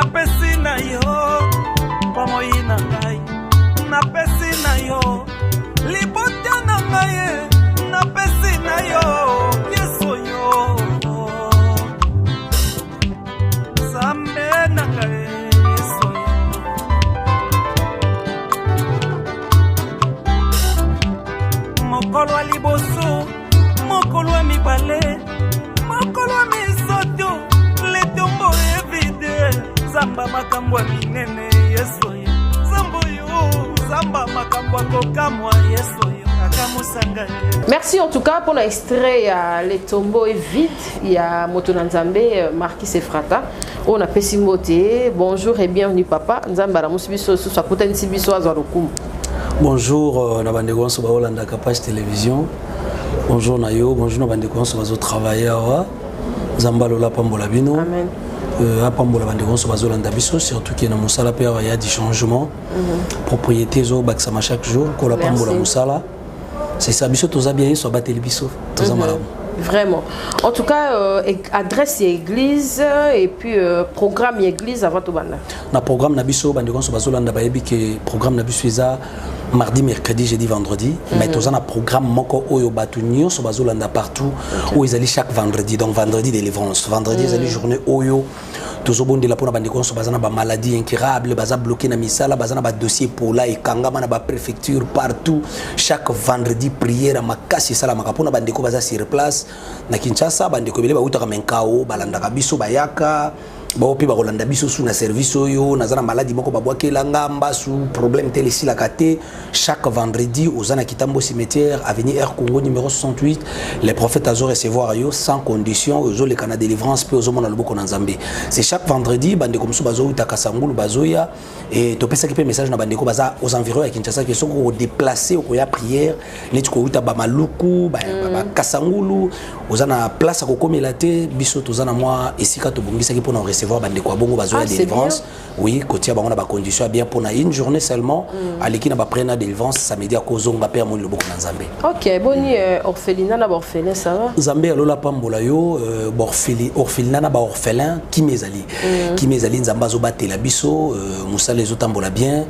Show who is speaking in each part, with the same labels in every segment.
Speaker 1: napesi na yo bomoi na ngai napesi na yo libota na ngai napesi na yo yeso yo zambe na ngai yeso yo mokolo liboso mokolo mibale mokolo misoto letombo evide zamba makambo minene yeso yo zambo yo zamba makambo kokamwa yeso yo akamusanga.
Speaker 2: Merci en tout cas pour l'extrait Les tombeaux est vide. Il y a Motonanzambe Marquis Efrata. On a Pessimoté. Bonjour et bienvenue papa. Nzamba la musibiso sous sa côté nsibiso azarukum.
Speaker 3: Bonjour Nabandeko Nsoba Olanda Capage Télévision. Bonjour Nayo, bonjour Nabandeko Nsoba zo travailler awa. Nzamba lola pambola bino. Amen. Apambola Bandeko Nsoba zo landa biso surtout qu'il y a musala pe il y a du changement. Propriété zo baksama chaque jour ko la pambola musala. C'est ça biso toza bien so bateli biso toza malamu.
Speaker 2: Vraiment. En tout cas, adresse église et puis programme église avant tout banda. Na
Speaker 3: programme na biso bande kon so bazolanda bayebi que programme na biso eza mardi, mercredi, jeudi, vendredi. Mais tous un programme moko oyo batu nyonso bazolanda partout où ils allaient chaque vendredi. Donc vendredi délivrance, vendredi ils allaient journée oyo tous au bon de la pona bande kon so bazana ba maladie incurable, baza bloqué na misala, bazana ba dossier pour là et kangama na ba préfecture partout. Chaque vendredi prière à makasi sala makapona bande ko baza sur place. Na Kinshasa bande ko bele ba utaka menkao balanda biso bayaka baopi ba rolanda biso sous na service oyo nazana maladie moko babwakela ngamba sous problème tel ici la kate chaque vendredi aux Zana Kitambo cimetière avenue Air Congo numéro 68 les prophètes azo recevoir yo sans condition aux les canadiens délivrance puis aux mona loboko na Nzambe. C'est chaque vendredi bande comme so bazo utaka sangulu bazoya et to pesa ki message na bande ko baza aux environs ya Kinshasa qui sont déplacés au ya prière net ko uta ba maluku ba kasangulu aux Zana place ko komelate biso to zana moi esika to bongisa ki pona recevoir bande ko bongo bazoya délivrance. Oui, côté ba on a ba condition bien pour une journée seulement aleki na ba prena délivrance samedi à kozonga pe amoni loboko na Nzambe.
Speaker 2: OK, boni orphelinat na orphelin ça va?
Speaker 3: Nzambe alola pambola yo orphelinat na ba orphelin qui mezali Nzamba zo batela biso musala zo tambola bien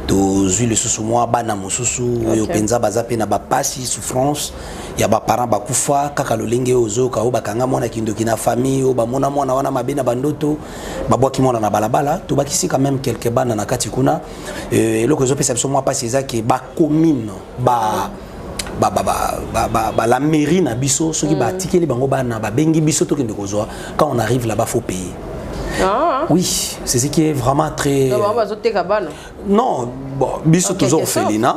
Speaker 3: to zuile susu moi bana mususu yo penza baza pe na ba pasi souffrance ya ba parents bakufa kaka lolenge ozo ka o bakanga mona kindoki na famille o ba mona mona wana mabena bandoto babwaki mona na balabala to bakisi quand même quelques bana na kati kuna eloko zo pesa biso moi pas c'est que ba commune la mairie na biso soki ba tikeli bango bana ba bengi biso to kende kozwa quand on arrive là-bas faut payer. Ah. Oui, c'est ce qui est vraiment très non bon biso toujours orphelinat.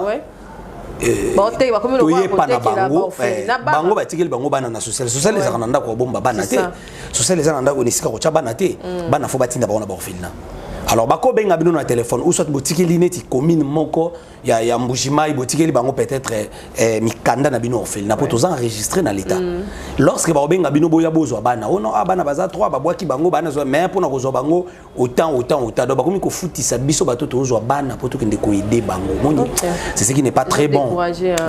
Speaker 3: Bango batikeli bango bana na social les ananda ko bomba bana te social les ananda ko nisika ko chabana te bana fo batinda ba ona ba orphelinat. Alors bako benga bino na téléphone ou soit botikeli neti commune moko ya mbujima botikeli bango peut-être mikanda na bino orphelinat pour tous enregistrer na l'état. Lorsque ba benga bino boya bozwa bana ono bana baza 3 babwaki bango bana zo mais pour na kozwa bango autant do bakomi ko futisa biso bato tozwa bana pour to kende ko aider bango. C'est ce qui n'est pas très bon.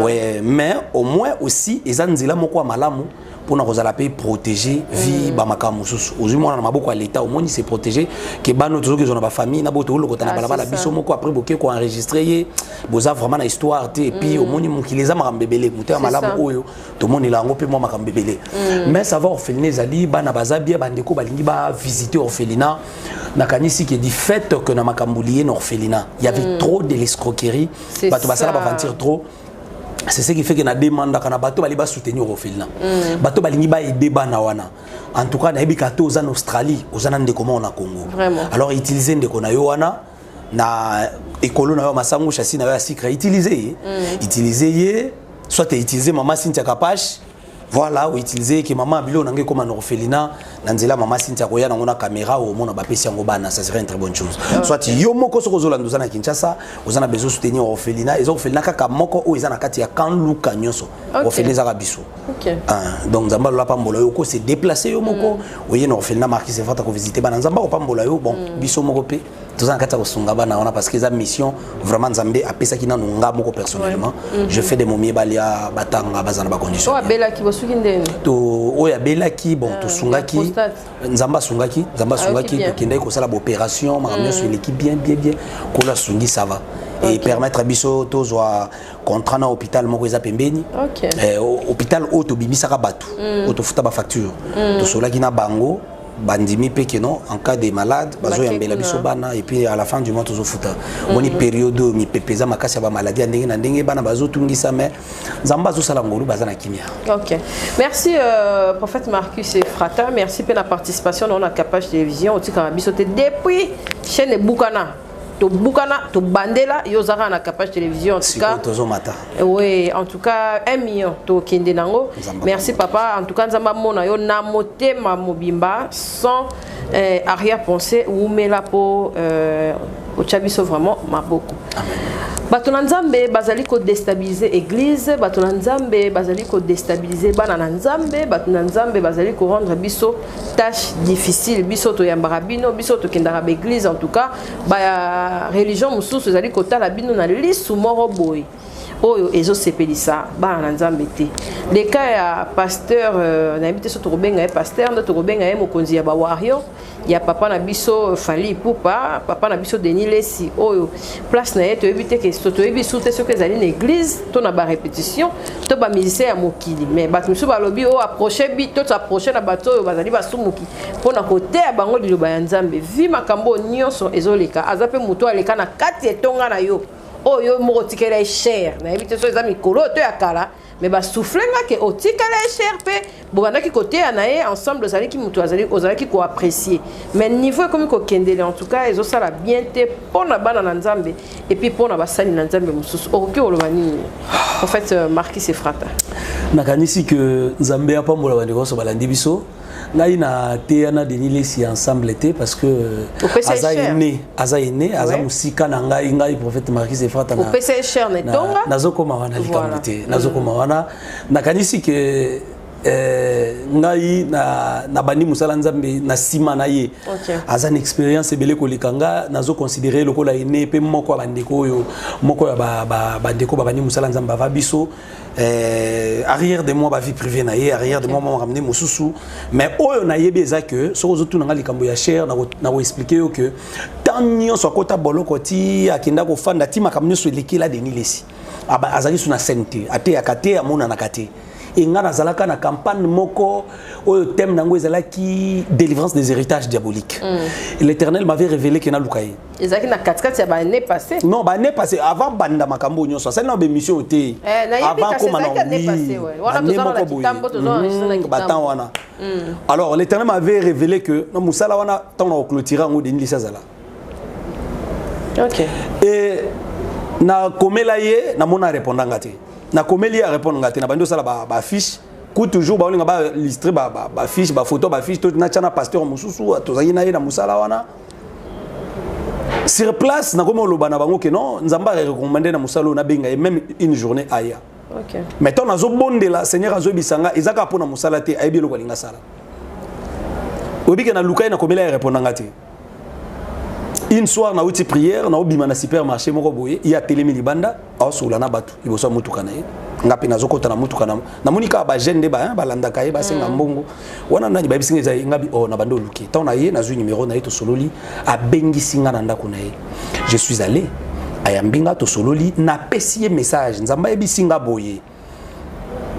Speaker 3: Ouais, mais au moins aussi ezanzila moko malamu pour nous aller protéger vie bamaka mususu ozimona na maboko ya l'état au moins c'est protéger que bano toujours que on a ba famille na boto lo kota na balabala biso moko après boké ko enregistrer boza vraiment na histoire et puis au moins mukileza makambebele muté malamu oyo to moni la ngo pe moi makambebele mais ça va orphelinat zali bana bazabia bandeko balingi ba visiter orphelinat na kanisi que du fait que na makambulier na orphelinat il y avait trop de l'escroquerie bato basala ba mentir trop. C'est ce qui fait que na demande kana bato bali ba soutenir orphelinat bato balingi ba aider bana wana en tout cas na ebikato aux en Australie aux en ndeko na Congo. Vraiment. Alors utiliser ndeko na yo wana na école na yo masango chassis na yo sikra utiliser ye soit utiliser maman Cynthia Kapache voilà ou utiliser que maman bilo nangé comme un orphelinat nanzela maman Cynthia koya na ngona caméra ou mona ba pesi yango bana ça serait une très bonne chose. Soit yo moko soko zolanda na Kinshasa ozana besoin soutenir orphelinat et orphelinat kaka moko o ezana kati ya kan luka nyonso orphelinat za biso. OK. Donc Nzamba lola pambola yo ko se déplacer yo moko oye na orphelinat Marquis Efrata ko visiter bana Nzamba ko pambola yo bon biso moko pe Tout ça en sunga bana wana parce que ça mission vraiment Nzambe apesa ki na nunga moko personnellement. Je fais des momies balia batanga bazana ba condition.
Speaker 2: Oh abela ki bosuki ndeni.
Speaker 3: To oya bela ki bon to sunga ki Nzamba sunga ki to kende ko sala opération makamyo sur l'équipe bien ko la sungi ça va. Et permettre à biso to zoa contrat na hôpital moko eza pembeni. Hôpital auto bimisaka batu. Auto futa ba facture. To sola ki na bango bandimi peke non en cas de malade bazo yambela biso bana et puis à la fin du mois tozo futa moni période mi pepeza makasi ba maladie ndenge na ndenge bana bazo tungisa mais Nzamba zo sala ngolu bazana kimia.
Speaker 2: OK. Merci prophète Marcus et Frata, merci pour la participation dans la Capage télévision aussi quand biso te depuis chaîne Bukana. To Bukana, to Bandela, Yozara na Capage télévision en tout cas. Oui, en tout cas 1 million to Kindenango. Merci papa. En tout cas Nzamba mona yo na motema mobimba sans arrière-pensée ou mela po au chabiso vraiment maboko. Amen. Batona Nzambe bazali ko déstabiliser église, batona Nzambe bazali ko déstabiliser bana Nzambe, batona Nzambe bazali ko rendre biso tâche difficile, biso to yambara bino, biso to kendara église en tout cas, ba religion mususu zali ko tala bino na lisu moro boy. Oyo ezo sepelisa bana Nzambe te. Le cas ya pasteur na invité so to benga pasteur ndo to benga mokonzi ya ba wario. Ya papa na biso Fali Poupa, papa na biso Denis Lesi oyo place na yeto éviter que to ebisu te ce que zali na église to na ba répétition to ba musicien ya mokili mais bat misu ba lobi o approcher bi to approcher na bato oyo bazali basumuki pona côté ya bango liloba ya Nzambe vi makambo nyonso ezoleka azape muto aleka na kati etonga na yo oyo moko tikela cher na éviter so ezami kolo to ya kala mais ba soufflenga ke otikala cher pe bobanda ki côté anaye ensemble zali ki mutu azali ki ko apprécier mais niveau comme ko kendele en tout cas ezo sala bien te pona bana na Nzambe et puis pona basali na Nzambe mususu okoki olobani en fait Marcus et Frata
Speaker 3: nakanisi que Nzambe apambola bandeko so balandi biso ngai na te na Denis Lesi ensemble était parce que aza ene aza musika na ngai prophète Marcus et Frata
Speaker 2: na PC cher ne tonga
Speaker 3: nazokoma wana likambo te nazokoma wana nakanisi que ngai na bandi musala Nzambe na sima na ye aza une expérience ebele ko likanga nazo considérer lokola ene pe moko bandeko oyo moko ya bandeko bandi musala Nzambe va biso arrière de moi ba vie privée na ye arrière de moi m'a ramené mususu mais oyo na yebi eza que so ozotu na likambo ya cher na ko expliquer yo que tant nyonso kota boloko ti akinda ko fanda ti makamnyo so lekela Denis Lesi azali suna sente ate akate amona na kate ingana zalaka na campagne moko au thème nango ezalaki délivrance des héritages diaboliques. L'Éternel m'avait révélé que na lukaye.
Speaker 2: Ezaki na 4 ya année passée.
Speaker 3: Non, année passée avant banda makambo nyonso. Ça na émission té. Avant comme année passée ouais. Wana tozana na kitambo tozana na kitambo wana. Alors l'Éternel m'avait révélé que no musala wana tant na clôturer ngo Denis Lesi azala. OK. Et na komela ye na mona répondanga té. Na komeli a répondre ngate na bando sala ba fiche ku toujours ba olinga ba illustrer ba fiche ba photo ba fiche to na chana pasteur mususu tozaki na ye na musala wana sur place na komo loba na bango ke non Nzamba recommander na musala na benga et même une journée aya. OK. Mais ton azo bondela Seigneur azo bisanga ezaka pona musala te ayebi lo kolinga sala. Obi ke na lukai na komeli a répondre ngate. Une soir na outi prière na obima na supermarché moko boye il y a télémi libanda asola na batu iboso mutuka na ye ngapi nazokota na mutuka na monika ba jeune ba balanda kaye ba senga mbongo wana ndani ba bisinga za ngabi o na bando luki tant na ye na zu numéro na ye to sololi a bengi singa na ndako na ye je suis allé ayambinga to sololi na pesier message Nzamba e bisinga boye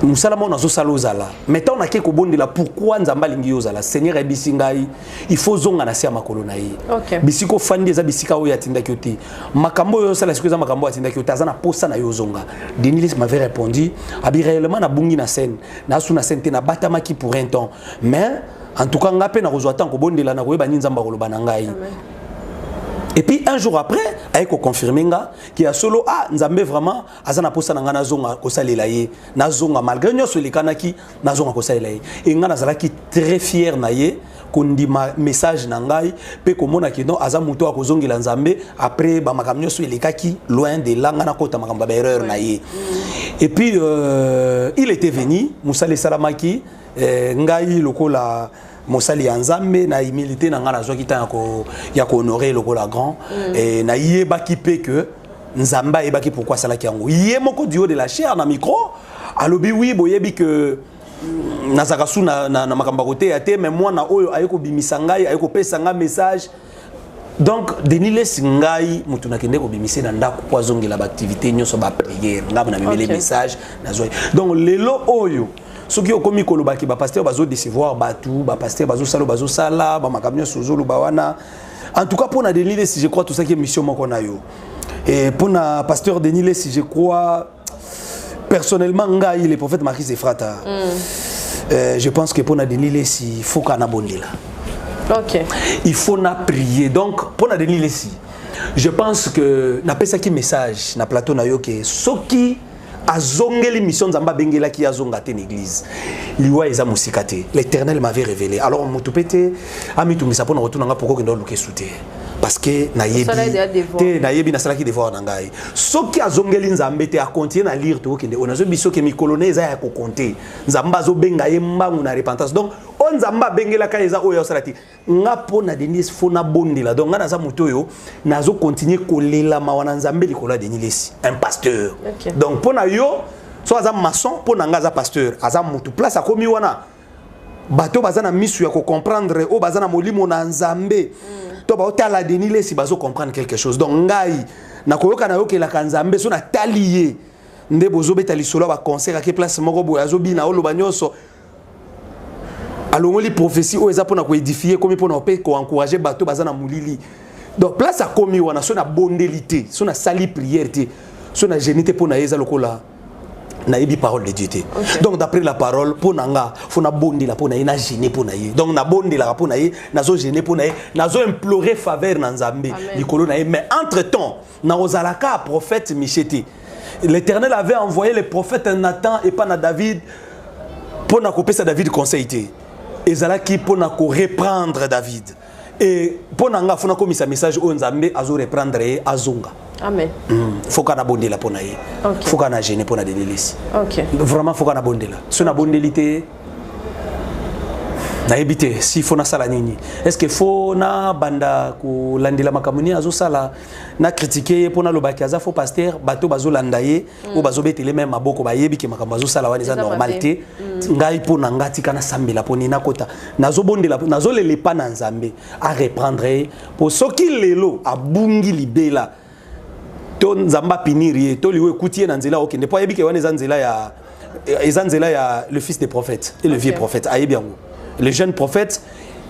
Speaker 3: musala mona zo salozala mettons na ke ko bondela pourquoi Nzamba lingi yozala Seigneur ebisingai il faut zonga na sia makolo na ye bisiko fandi za bisika o yatinda kyote makambo yo sala sikuza makambo yatinda kyote azana posa na yozonga Denis Lesi m'avait répondu abi réellement na bungi na scène na suna scène na batama ki pour un temps mais en tout cas ngape na kozwa tant ko bondela na koyeba ni Nzamba koloba na ngai. Et puis un jour après, avec confirmé qu'il y a solo Nzambe vraiment azana posa na ngana zonga kosalela ye na zonga malgré nyoso likanaki na zonga kosalela ye et ngana zalaki très fier na ye kondima message na ngai pe komona ki non aza muto akozongela Nzambe après ba makambo nyoso elikaki loin de là ngana kota makambo ba erreur na ye. Et puis il était venu Musale Salamaki ngai lokola mosali ya nzambe na humilité na nga nazwaki ntan ya kohonorer lokola grand et na yebaki pe que nzambe ayebaki pourquoi asalaki yango ye moko du haut de la chair na micro alobi oui boyebi que nazaka su na makambo kote ya te mais mwana oyo aye kobimisa ngai aye kopesa nga message. Donc Denis Lesi ngai mutu nakende kobimisa na ndako po azongela ba activité nyonso ba prière ngaba na mimele message nazwa. Donc lelo oyo soki okomi kolobaki ba pasteur bazo décevoir batu ba pasteur bazo sala ba makamyo sozolo ba wana. En tout cas pour na Denis Lesi je crois tout ça qui est mission moko na yo. Et pour na pasteur Denis Lesi je crois personnellement ngai le prophète Marquis Efrata. Je pense que pour na Denis Lesi il faut qu'on abonde là.
Speaker 2: OK.
Speaker 3: Il faut na prier. Donc pour na Denis Lesi je pense que na pesa ki message na plateau na yo ke soki azongeli mission nzamba bengela ki azonga te l'église liwa eza musika te. L'Éternel m'avait révélé. Alors mutupete amitumisa pona retourna nga poko kendo luke soute parce que na yebi na salaki devoir na ngai soki azongeli nzambe te a continuer na lire to kende onazo biso ke mikolone eza ya ko compter nzamba zo benga ye mbangu na repentance. Donc on nzamba bengela ka eza oyo salati nga pona Denis fona bondela. Donc nga naza muto yo nazo continuer kolela mawana nzambe likola Denis Lesi un pasteur. Donc pona yo so aza maçon pona nga aza pasteur aza mutu place akomi wana bato bazana misu ya ko comprendre o bazana molimo na nzambe to ba otala Denis Lesi bazo comprendre quelque chose. Donc ngai na koyoka na yokela kanzambe so na talié nde bozo betali solo ba concert ke place moko boya zo bina oloba nyonso alongoli prophétie o eza pona ko édifier comme pona pe ko encourager bato bazana mulili. Donc place a komi wana so na bondelité so na sali prière te so na génité pona eza lokola na yebi parole de Dieu. Donc d'après la parole pour nanga faut na bondi la pour na na gêner pour na ye. Donc na bondi la pour na ye na zo gêner pour na ye na zo implorer faveur na nzambe likolo na ye. Mais entre-temps na ozalaka prophète Michete. L'Éternel avait envoyé le prophète Nathan et pas na David pour na couper sa David conseillé. Et zalaki pour na ko reprendre David. Et pour nanga faut na commis sa message au nzambe azo reprendre azonga. Amen. Faut qu'on abonde la ponaye. Faut qu'on a gêné pour la délice. OK. Vraiment faut qu'on abonde là. Si on abonde l'ité na ebité si faut na sala nini. Est-ce que faut na banda ko landela makamuni azo sala na critiquer pour na lobaki aza faux pasteur bato bazo landaye ou bazo betele même maboko ba yebi ke makambo azo sala wana normalité. Ngai pour na ngati kana sambela poni na kota. Nazo bondela nazo lele pa na nzambe à reprendre pour soki lelo abungi libela. Ton zamba piniri to liwe kutie na nzela okende po yebike wana ezanzela ya le fils des prophètes et le vieux prophète ayebi yango le jeune prophète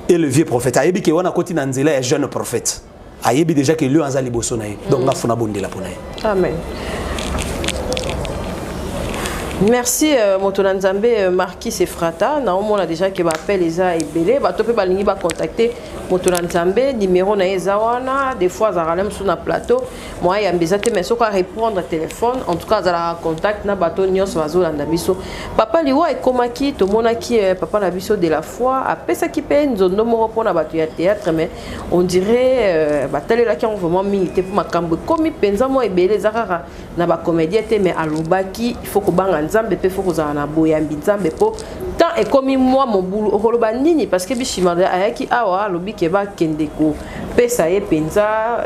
Speaker 3: et le vieux prophète ayebike wana koti na nzela ya jeune prophète ayebi déjà que lui anza liboso na ye donc ngafuna bondela pona ye. Amen.
Speaker 2: Merci Motola Nzambe Marquis Efrata. On a déjà que appel les a ebele ba topé balingi ba contacter Motola Nzambe numéro na ezawana des fois za ralem sur na plateau moi ya mbezate mais soka répondre téléphone en tout cas za la contact na bato nyos bazo landa biso papa liwa ekomaki to monaki papa na biso de la foi apesa ki pe nzondo moko pona bato ya théâtre mais on dirait batalela ki on vraiment milité pour makambo komi penza mo ebele za rara na ba comédien te mais alobaki il faut ko banga nzambe pe foko za na boya mbinzambe po tant et comme moi mon boulot holoba nini parce que bishimanda ayaki awa lobi ke ba kendeko pesa ye penza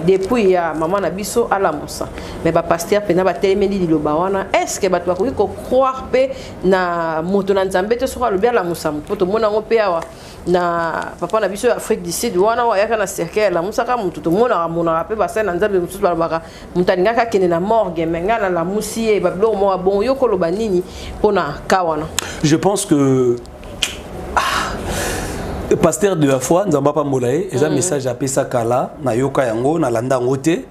Speaker 2: depuis ya maman na biso ala musa mais ba pasteur pena ba telemeli liloba wana est-ce que ba to ko croire pe na moto na nzambe te so lobi ala musa poto mona ngo pe awa na papa na biso Afrique du Sud wana wa yaka na cercle la musa ka mutu to mona pe ba sa na nzambe mutu ba baka mutaninga ka kene na morgue menga la musi e ba blo mo bon yo koloba nini pona kawana.
Speaker 3: Je pense que pasteur de la foi nzamba pa mbolaye eza message apé sakala na yoka yango na landa ngote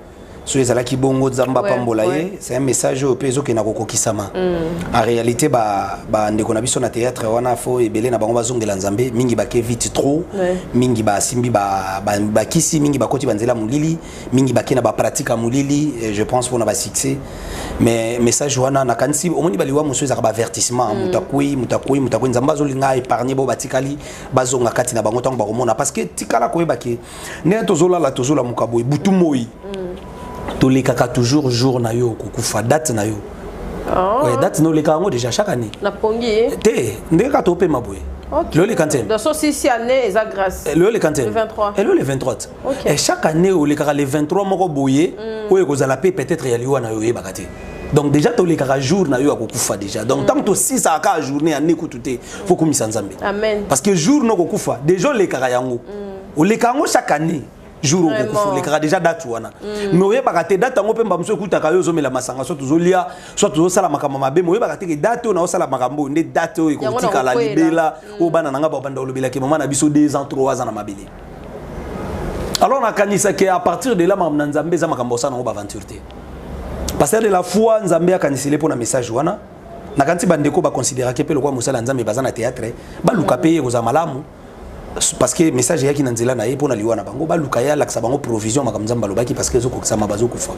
Speaker 3: so ezala ki bongo nzamba pa mbolaye c'est un message au peso ke na kokokisama en réalité ba ndeko na biso na théâtre wana fo ebele na bango bazongela nzambe mingi ba ke vite trop mingi ba simbi ba kisi mingi ba koti banzela mulili mingi ba ke na ba pratique mulili je pense pour na ba succès mais message wana na kansi omoni baliwa muso ezaka ba avertissement mutakui nzamba zolinga épargner bo batikali bazonga kati na bango tango ba komona parce que tikala koyeba ke ne tozola la tozola mukaboy butu moi tolekaka toujours jour na yo kokufa date na yo. Ouais, date no leka ngo déjà chaque année.
Speaker 2: Na pongi.
Speaker 3: Te ndeka topé maboy.
Speaker 2: OK.
Speaker 3: Le quantième.
Speaker 2: Dans son 6 années, ça grâce.
Speaker 3: Le quantième.
Speaker 2: Le 23.
Speaker 3: Et le 23.
Speaker 2: OK.
Speaker 3: Et chaque année où les 23 moko boyé, où vous allez peut-être y aller na yoé bakate. Donc déjà tous les jours na yo akokufa déjà. Donc tant que 6 à 4 journée à n'écouter, faut qu'on Nzambe.
Speaker 2: Amen.
Speaker 3: Parce que jour no kokufa, déjà les karayango. Ou les kango chaque année. Jour au kokufa les kara déjà date wana. Mais oye bakate date ngo pemba mso kutaka yo zomela masanga soit tozolia, soit tozosala makambo mabe, mais oye bakate ke date na osala makambo ne date o ekotika la libela o bana nanga ba banda olobela ke maman na biso 2 ans 3 ans na mabele. Alors on a kanisa que à partir de là mam Nzambe za makambo sana ngo ba aventure te. Parce que de la foi Nzambe a kanisele pour na message wana. Na kanti bandeko ba considérer que pe le kwa musala Nzambe bazana théâtre, ba luka payer ko za malamu. Parce que message yaki na nzela na ye pour na liwa na bango ba luka ya laksa bango provision makambo Nzambe lobaki parce que ezoko kisama bazo kufa.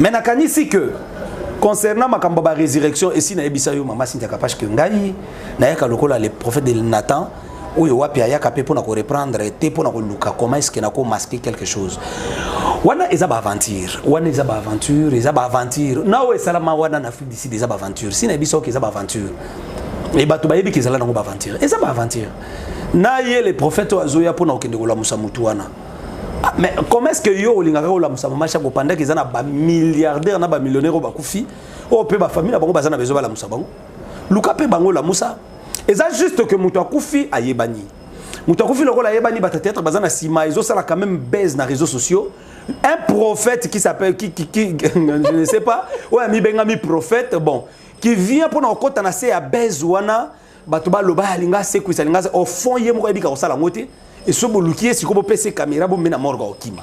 Speaker 3: Mais na kanisi que concernant makambo ba résurrection et si na ebisa yo mama Cynthia Kapach que ngai na yaka lokola le prophète de Nathan oyo wapi ayaka pe pona ko reprendre te pona ko luka comment est-ce que na ko masquer quelque chose wana eza ba aventure na o salama wana na Afrique d'ici des aventure si na biso ke eza ba aventure et bato ba yebi ke zala na ba aventure eza ba aventure na ye les prophètes azoya pona okende ko la musa mutu wana. Mais comment est-ce que yo olingaka ko la musa macha ko pendant que eza na ba milliardaire na ba millionnaire ba kufi o pe ba famille na bango bazana bezo ba la musa bango luka pe bango la musa. Et c'est juste que Moutou Akoufi a yébani. Moutou Akoufi le rôle a yébani va peut-être bazan à Sima ils ont ça quand même baise dans les réseaux sociaux. Un prophète qui s'appelle qui je ne sais pas ouais mi benga mi prophète bon qui vient pour nous côté na c'est à baise wana batuba loba linga c'est quoi ça linga au fond yemo ko ebika ko sala ngote et so bolukier si ko PC caméra bo mena morga okima.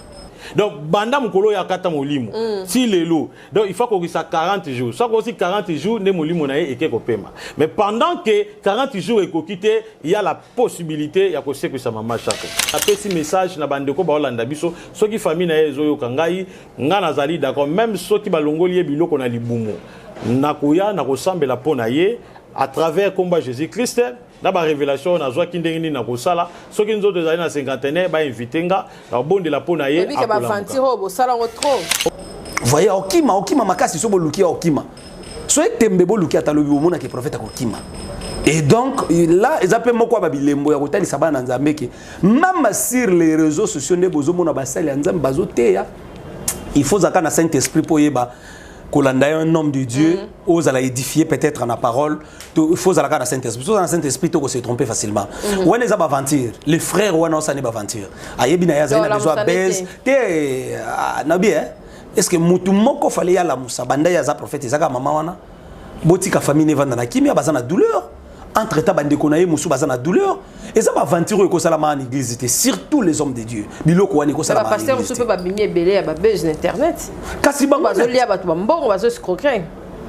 Speaker 4: Donc, banda mukolo ya kata molimo. Si lelo. Donc, il faut qu'on ça 40 jours. Soit aussi 40 jours, ne molimo na et keko pema. Mais pendant que 40 jours est quitté, il y a la possibilité ya ko se que ça mama chaque. Après ce message na bande ko ba Hollanda biso, ceux qui famille na ezo yo kangai, nga nazali d'accord même ceux qui balongoli biloko na libumo. Nakoya na ko sambela pona ye à travers combat Jésus-Christ. Na ba révélation na zwa kindengini na kosala soki nzo dezali na 50 ba inviter nga na bonde la pona ye
Speaker 2: a ba fantiro bo sala trop.
Speaker 3: Voyez okima makasi so bolukia okima. So etembe bolukia talobi omona ke prophète okima. Et donc là ils appellent moko ba bilembo ya kotali sabana Nzambe ke même sur les réseaux sociaux ne bozo mona ba sala Nzambe bazoteya. Il faut zaka na Saint-Esprit pour yeba kolanda un homme de Dieu aux à édifier peut-être en la parole il faut zaka na Saint-Esprit dans Saint-Esprit to se tromper facilement on les a aventure les frères on ça ne pas aventure ayebi na yaza na besoin baise te na bien est-ce que mutu moko fallait ya la musa banda ya za prophète zaka mama wana botika famille ne vanda na kimia bazana douleur entre temps bande konaye musu bazana douleur et ça va aventure ko sala en église surtout les hommes de Dieu biloko wani ko sala
Speaker 2: en église pasteur musu pe ba bimie belé ba buzz internet kasi bango bazolia bato mbongo bazoscroquer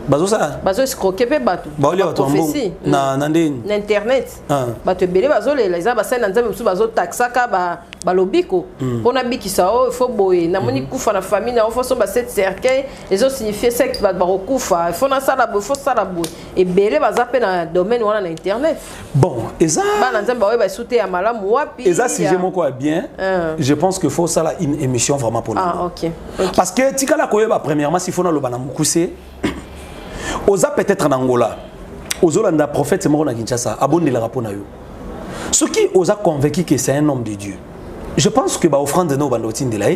Speaker 2: bazo escroquer pe bato prophétie
Speaker 3: na ndeni
Speaker 2: na internet bato belé bazolela eza basala Nzambe musu bazo taxaka ba lobiko pona bikisa o faut boye na moni kufa na famille na faut so ba set cercueil ezo signifier secte ba kufa faut na sala bo faut sala bo et belé bazape na domaine wana na internet
Speaker 3: bon eza
Speaker 2: ba Nzambe ba ba souter ya malamu wapi
Speaker 3: eza sujet moko bien je pense que faut ça une émission vraiment pour nous
Speaker 2: OK
Speaker 3: parce que tikala koyeba premièrement si faut na loba na mukuse oza peut-être en Angola ozolanda prophète c'est mort na Kinshasa abondela rapona yo ce qui osa convaincu que c'est un homme de Dieu je pense que ba offrande no bando tindela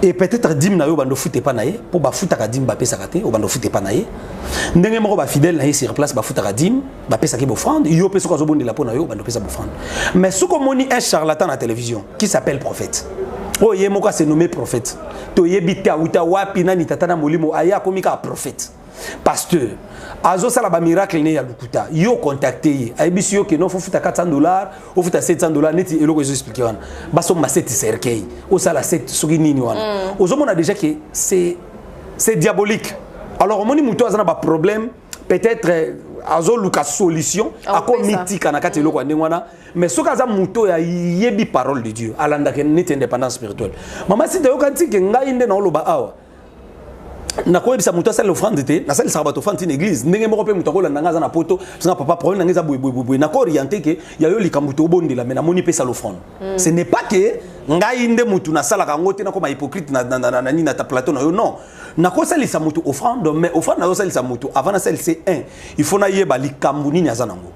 Speaker 3: et peut-être dim na yo bando fute pa na ye pour ba futa ka dim ba pesa ka te o bando fute pa na ye ndenge moko ba fidèle na ye sur place ba futa ka dim ba pesa ki ba offrande yo pesa ko zobondela pona yo bando pesa ba offrande mais ce qu'on moni un charlatan à la télévision qui s'appelle prophète oh ye moko se nommé prophète to yebita uta wapi nani tatana molimo aya komika prophète pasteur azo sala ba miracle ne ya lukuta yo contacter ayebisi yo ke non faut futa $400 ou futa $700 neti eloko je expliquer wana baso ma set cercueil o sala set soki nini wana ozo mona déjà que c'est diabolique alors moni muto azana ba problème peut-être azo luka solution ako mythique na kati eloko ndenge wana mais soki aza muto ya yebi parole de Dieu alanda ke neti indépendance spirituelle mama si yo kanti ke ngai nde na oloba awa na ko ebisa muto asala offrande te na sala sabato offrande une église ndenge moko pe muto ko landa ngaza na poto singa papa problème ngeza boy na ko orienté ke ya yo likambuto obondela mais na moni pe sala offrande ce n'est pas que ngai nde mutu na sala ka ngote na ko ma hypocrite na ni na ta plateau na yo non na ko sala sa mutu offrande mais offrande na yo sala sa mutu avant na sala c'est un il faut na yeba likambu nini azanango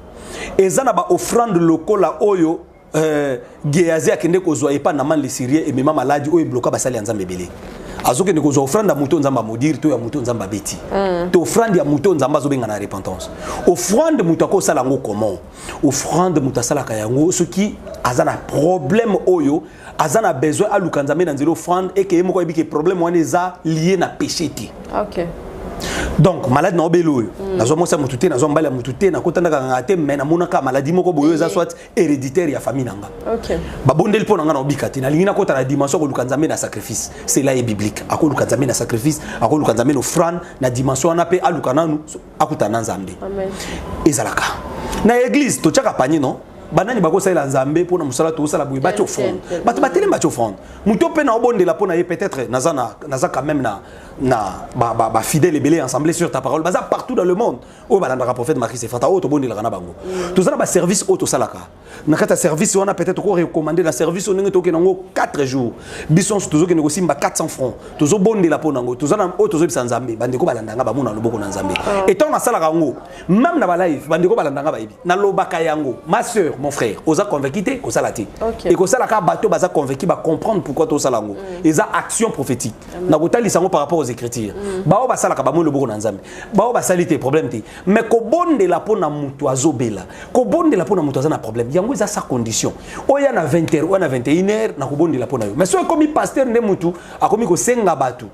Speaker 3: ezana ba offrande lokola oyo Géazi akende kozwa epa na man les Syriens et même maladi oyo bloka basali ya Nzambe belé azoke ne kozwa offrande ya muto Nzamba modire to ya muto Nzamba beti to offrande ya muto Nzamba zobenga na repentance offrande muto ko sala ngo comment offrande muto sala ka yango ce qui azana problème oyo azana besoin aluka Nzambe na nzelo offrande et que yemo ebike problème wana eza lié na péché ti.
Speaker 2: OK.
Speaker 3: Donc malade na obelo nazo mosa mututé nazo mbala mututé na kotanda ka ngate mais na monaka maladie moko boyo za soit héréditaire ya famille nanga.
Speaker 2: OK.
Speaker 3: Ba bondel po nanga na obikati na lingina kota na dimension ko lukanzambe na sacrifice. C'est là est biblique. Ako lukanzambe na sacrifice, ako lukanzambe no offrande na dimension na pe alukananu akutana nzambe.
Speaker 2: Amen.
Speaker 3: Ezalaka. Na église to chaka panye non banani bako sala nzambe pona musala to sala boye bacho fond bato batele bacho fond muto pe na obondela pona ye peut-être naza quand même ba fidèle et belé ensemble sur ta parole baza partout dans le monde o balandaka prophète Marie Sefrata o to bondela kana bango to sala ba service o to salaka na kata service on a peut-être ko recommander la service on ngi to ke nango 4 jours bison to zo ke négocie ba 400 francs to zo bondela pona ngo to zana o to zo bisa nzambe bandeko balandanga ba mona loboko na nzambe et tant na salaka ngo même na ba live bandeko balandanga ba ibi na lobaka yango ma sœur mon frère oza convaincu te ko salati et ko salaka bato baza convaincu ba comprendre pourquoi to salango eza action prophétique na kotali sango par rapport aux écritures bao ba salaka ba mo loboko na nzambe bao ba salite problème te mais ko bondela pona mutu azobela ko bondela pona mutu azana problème yango eza sa condition oya na 20h ou na 21h na ko bondela pona yo mais so komi pasteur ne mutu akomi ko senga batu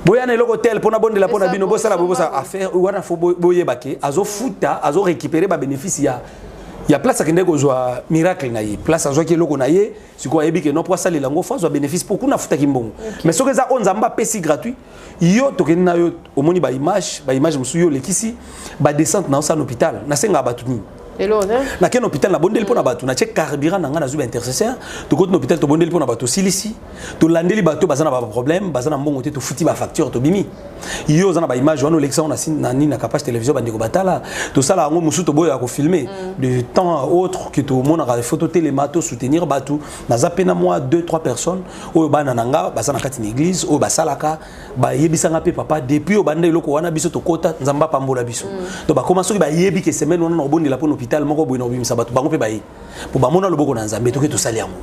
Speaker 3: boya na eloko tel pona bondela pona bino bo sala affaire wana fo boyebake azo futa azo récupérer ba bénéfice ya place akende kozwa miracle na ye place azwa ki eloko na ye siko ayebi ke no po salela ngo fa zwa bénéfice pour kuna futa kimbongo mais soki eza onzamba pesi gratuit yo tokeni na yo omoni ba image musu yo lekisi ba descente na sa hôpital na senga batu ni
Speaker 2: Hello, né?
Speaker 3: Na ken hôpital na bondeli pona batu na check carburant na nga na zuba intercesseur to côté hôpital to bondeli pona batu silisi to landeli batu bazana ba problème bazana mbongo te to futi ba facture to bimi yo zana ba image wana lexa on a na ni na capacité télévision bandeko batala to sala ngo musu to boya ko filmer de temps à autre que to mona ka photo télémato soutenir batu na zapena moi 2-3 personnes o bana nanga bazana kati na église o basalaka ba yebisanga pe papa depuis o banda eloko wana biso to kota nzamba pambola biso to ba commencer ba yebi ke semaine wana no bondela pona hôpital moko boino bimisa bato bango pe bayi pour bamona loboko na nzambe to ke to saliango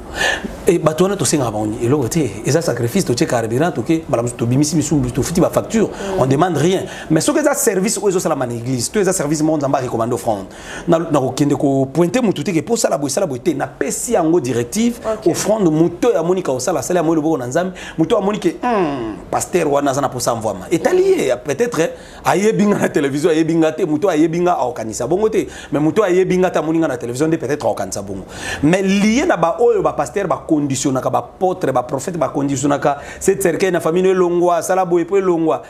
Speaker 3: et bato wana to senga boni et l'autre eza sacrifice to check carburant to ke bala to bimisi misumbu to futi ba facture on demande rien mais ce que ça service aux autres la église tout ça service monde nzamba recommande offrande na ko kende ko pointer mutu te ke pour ça la boité na pesi yango directive offrande muto ya monika au sala sala mo loboko na nzambe muto ya monike pasteur wana zana pour ça envoiement et allié peut-être ayebinga na télévision ayebinga te muto ayebinga okanisa bongo te mais muto ayebinga ta moninga na télévision de peut-être okanisa bongo mais lié na ba oyo ba pasteur ba conditionnaka ba apôtre ba prophète ba conditionnaka cette cercle na famille longwa sala boye po longwa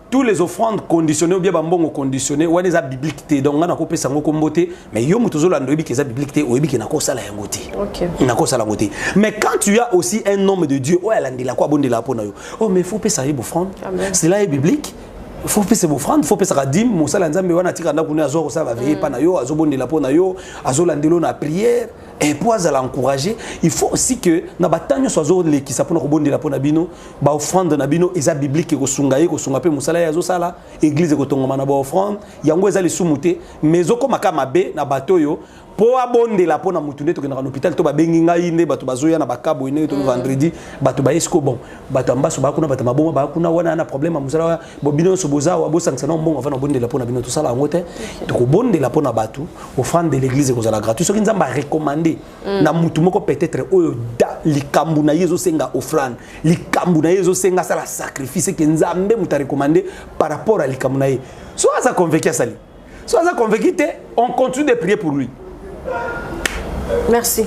Speaker 3: tous les offrandes conditionnées ou bien bambongo conditionné ou les bibliques té donc on a coupé sango komboté mais yo mutuzo la ndobi ke za biblique té o yebi ke na ko sala yango té OK na ko sala ngoté mais quand tu as aussi un homme de Dieu o alandela ko abondela pona yo oh mais faut payer ça y offrande cela est biblique faut payer offrande faut payer radim mosala nzambe wana tika nda kuna azo ko sala veiller pa na yo azo bondela pona yo azo landelo na prière et pour l'encourager il faut aussi que na batanyo sozo le ki sapona ko bondela pona bino ba offrande na bino eza biblique ko sunga pe musala ya zo sala église ko tongoma na ba offrande yango eza le sumute mais oko makama be na batoyo po abondela pona mutu nde to kena na hôpital to ba bengi ngai nde bato bazoya na bakabo ine to vendredi bato ba esco bon bato ambaso ba kuna bato mabonga ba kuna wana na problème musala bo bino so boza wa bosa sana mbongo afana bondela pona bino to sala ngote to ko bondela pona bato offrande de l'église ko sala gratuit so ki nzamba recommander na mutu moko peut-être oyo da likambu na yezo senga offrande likambu na yezo senga sala sacrifice ke nzambe muta recommander par rapport à likambu na ye so asa convaincu sali so asa convaincu te on continue de prier pour lui.
Speaker 2: Merci.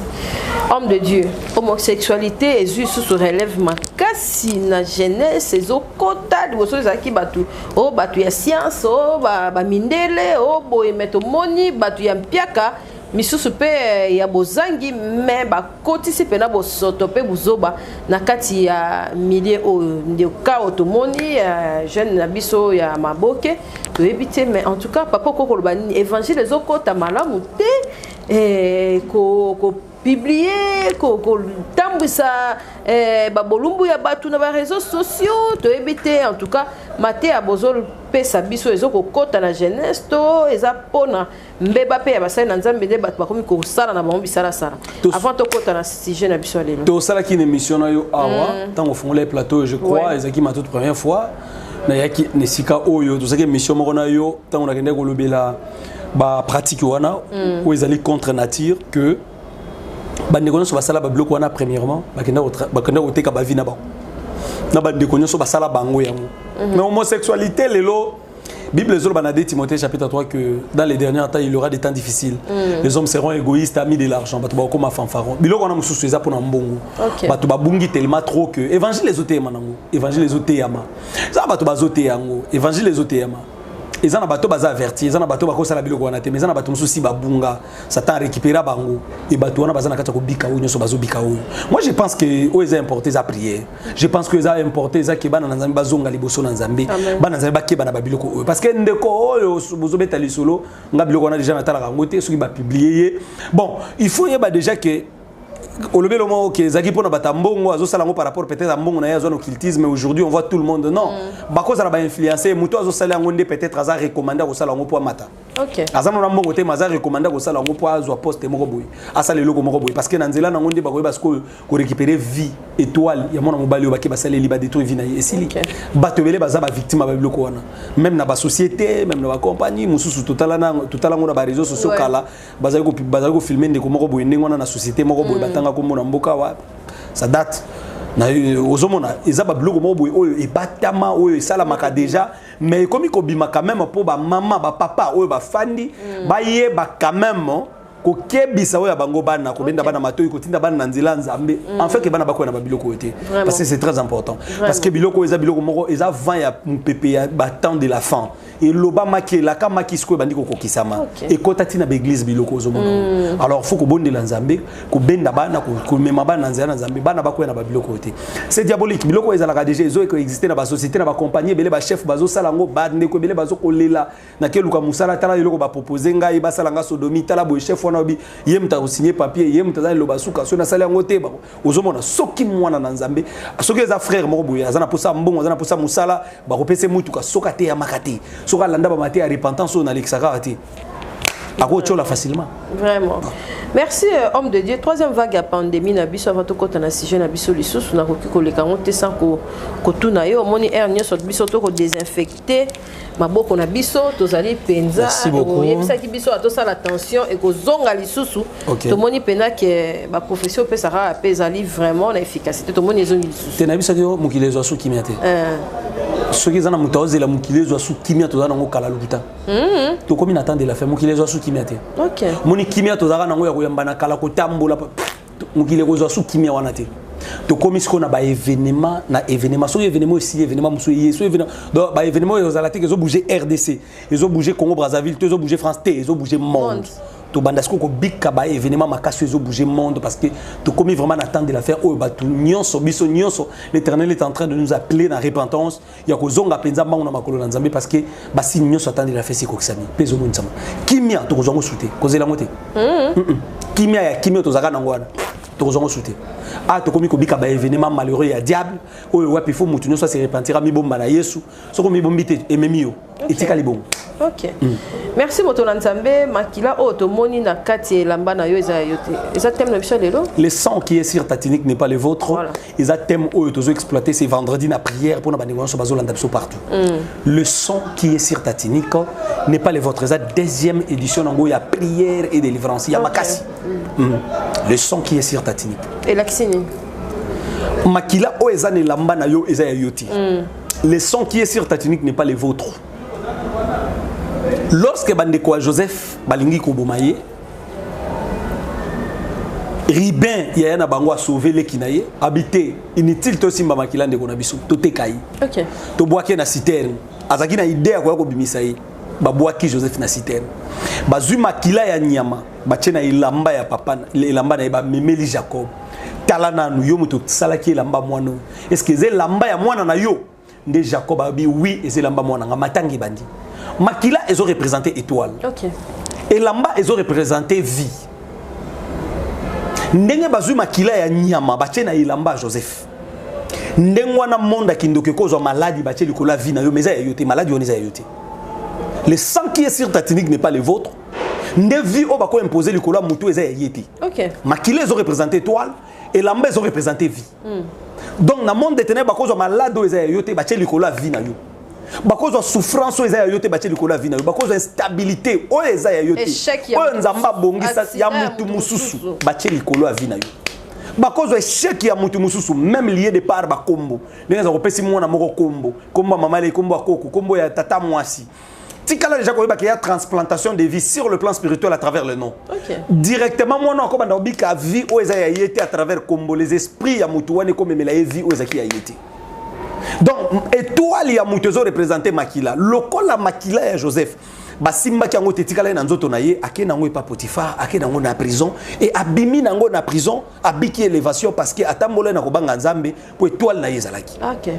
Speaker 2: Homme de Dieu, homosexualité et juste se relève ma kasi na jeunesse et au kota de vos aki batu o batu ya science o ba mindele o boy meto moni batu ya mpiaka misusu pe ya bozangi me ba koti se pena bo soto pe buzoba na kati ya milieu o ndeka otomoni jeune na biso ya maboke to éviter mais en tout cas papa ko bani évangile ezokota malamu te ko publier ko tambisa ba bolumbu ya batu na ba réseaux sociaux to éviter en tout cas maté a bozol pesa biso ezoko kota na jeunesse to eza pona mbeba pe ya basali na nzambe de bato bakomi ko sala na bango bisala sala avant to kota na sujet na biso lelo
Speaker 3: to sala ki une émission na yo awa tant au fond les plateaux je crois ezaki ma toute première fois na yaki nesika oyo to saki émission moko na yo tant on a kende ko lobela ba pratique wana ou ezali contre nature que bandeko nyonso basala ba bloc wana premièrement bakenda koteka ba vie na bango na bandeko nyonso basala bango yango mais homosexualité lelo Bible zolo banade Timothée chapitre 3 que dans les derniers temps il y aura des temps difficiles. Les hommes seront égoïstes, amis de l'argent. Bato ba koma fanfaron. Biloko on a mususu eza pona mbongo. Bato ba bungi tellement trop que évangile les oté manango. Évangile les oté yama. Ça bato ba zoté yango. Évangile les oté yama. Ils en a bateau bas averti, ils en a bateau bas la bilo mais ils en a bateau souci babunga, Satan récupéra bango et bateau on a bazana kata ko bikaou nyoso bazo bikaou. Moi je pense que eux ils ont importé à prier. Je pense que ils ont importé ça qui bana nzambe bazonga liboso na nzambe. Bana nzambe bakeba na babiloko parce que ndeko oyo bozo betali solo nga biloko na déjà na tala ngote soki ba publier. Bon, il faut y ba déjà que Olobé le mot que Zaki pona batambongo azo salango par rapport peut-être à mbongo na ya zone occultisme mais aujourd'hui on voit tout le monde non bako za ba influencer muto azo salango nde peut-être aza recommander ko salango po mata
Speaker 2: OK
Speaker 3: azano na mbongo te maza recommander ko salango po azo poste moko boy asale loko moko boy parce que na nzela na ngonde bako parce que ko récupérer vie étoile ya mona mobali obaki basale liba détruire vie na esili bato belé baza ba victime ba biloko wana même na ba société même na ba compagnie mususu totala ngona ba réseaux sociaux kala baza ko filmer ndeko moko boy ndengona na société moko boy comme mboka wa ça date na ozomona ezaba blogo mo boy oyo ebatama oyo salamaka déjà mais comme ko bima quand même pour ba maman ba papa oyo ba fandi ba yeba quand même ko kebisa oyo bango bana ko benda bana matoyi ko tinda bana nzela nzambe en fait que bana bako na ba biloko yote parce que c'est très important parce que biloko eza biloko moko eza 20 ya mpepe ya batant de la fin et loba maki la kama kisko bandi ko kokisama et kotati na l'église biloko ozomona alors faut ko bondela nzambe ko benda bana ko mema bana nzela nzambe bana bako na ba biloko yote c'est diabolique biloko eza la déjà ezo ko exister na ba société na ba compagnie belé ba chef bazo salango bande ko belé bazo kolela na keluka musala tala yeloko ba proposer ngai ba salanga sodomi tala bo chef wana obi yemta ko signer papier yemta za lo basuka so na sala ngote ba ozomona soki mwana na nzambe soki eza frère moko boya azana posa mbongo azana posa musala ba ko pese mutu ka soka te ya makati soka landa ba mate ya repentance on alexaka ati ako chola facilement
Speaker 2: vraiment. Merci homme de Dieu. Troisième vague à pandémie na biso avant tout quand on a sigé na biso lisusu na koki ko leka ngote sans ko tuna yo moni air nyoso biso to ko désinfecter maboko na biso tozali penza.
Speaker 3: Merci beaucoup.
Speaker 2: Yebisa ki biso ato sala attention et ko zonga lisusu to moni pena que ba profession pe sara pezali vraiment na efficacité to moni zongi lisusu.
Speaker 3: Te na biso yo mukilezo asu kimiate. Soki zana mutaoze la mukilezo asu kimia to zana ngo kala lukuta. To komi natande la fait mukilezo asu kimiate. OK. Moni kimia to zana ngo ya koyambana kala ko tambola mukilezo asu kimia wana te. To komi siko na ba événement na événement so événement aussi événement muso yeso événement donc ba événement yo zalati que zo bouger RDC, zo bouger Congo Brazzaville, zo bouger France T, zo bouger monde. To bandasko ko bika ba événement makasi zo bouger monde parce que to komi vraiment attendre la faire o ba tout nyonso biso nyonso l'Éternel est en train de nous appeler dans repentance ya ko zonga penza bango na makolo na nzambe parce que ba si nyonso attendre la faire c'est ko kisami pezo mo ntsama kimia to ko zongo souté ko zela ngote kimia ya kimia to zaka nangwana to ko zongo souté ah to komi ko bika ba événement malheureux ya diable oyo wapi faut mutu nyonso se repentira mi bomba na Yesu soko mi bombite ememio etika libongo.
Speaker 2: OK. Merci Motola Nzambe makila otomoni na kati elamba na yo eza yote. Eza thème na biso lelo.
Speaker 3: Le sang qui est sur ta tunique n'est pas le vôtre. Voilà. Eza thème oyo tozo exploiter c'est vendredi na prière pour na bandengo so bazolanda biso partout. Le sang qui est sur ta tunique n'est pas le vôtre. Eza deuxième édition nango ya prière et délivrance ya makasi. Le sang qui est sur ta tunique. Et l'accini. Makila o eza ne lamba na yo eza ya yoti. Le sang qui est sur ta tunique n'est pas le vôtre. Lorsque bandeko Joseph balingi ko bomaye Ribin ya na bango a sauver les kinaye habité inutile to simba makila ndeko na biso to tekai. OK. To boake na citerne azaki na idée ko bimisa yi ba boaki Joseph na citerne. Bazui makila ya nyama bache na ilamba ya papa ilamba na ba memeli Jacob. Talana nu yo muto salaki ilamba mwana. Est-ce que ze lamba ya mwana na yo nde Jacob a dit oui et c'est lamba mwana nga matangi bandi. Makila, ils ont représenté étoile. Okay. Et Lamba, ils ont représenté vie. Ndenge bazu makila ya nyama, bache na ilamba Joseph. ndengwana monde kindoke kozwa maladie batie likola vie na yo mais yote maladie on eza yote. Le sang qui est sur ta tunique n'est pas le vôtre. Nde vie o bako imposer likola mutu eza yete. OK. Makile zo représenter étoile et lamba zo représenter vie. Donc na monde détené bako zo malade eza yote batie likola vie na yo. Bako zo souffrance eza yote batie likola vie na yo. Bako zo instabilité o eza yote. O nzamba bongisa ya mutu mususu batie likola vie na yo. Bako zo échec ya mutu mususu même lié de par ba kombo. Ndenga ko pesi mona moko kombo. Kombo mama le kombo akoko, kombo ya tata mwasi. Tikala déjà qu'il y a transplantation de vie sur le plan spirituel à travers le nom. Okay. Directement moi non comme dans bika vie o eza yete à travers combo les esprits ya mutu wane comme mela vie o eza ki yete. Donc étoile ya mutu zo représenter makila. Lokola makila ya Joseph. Ba simba ki yango tetikala na nzoto na ye ake nango pa Potiphar ake nango na prison et abimi nango na prison abiki élévation parce que atambola na ko banga nzambe po étoile na yezalaki. OK.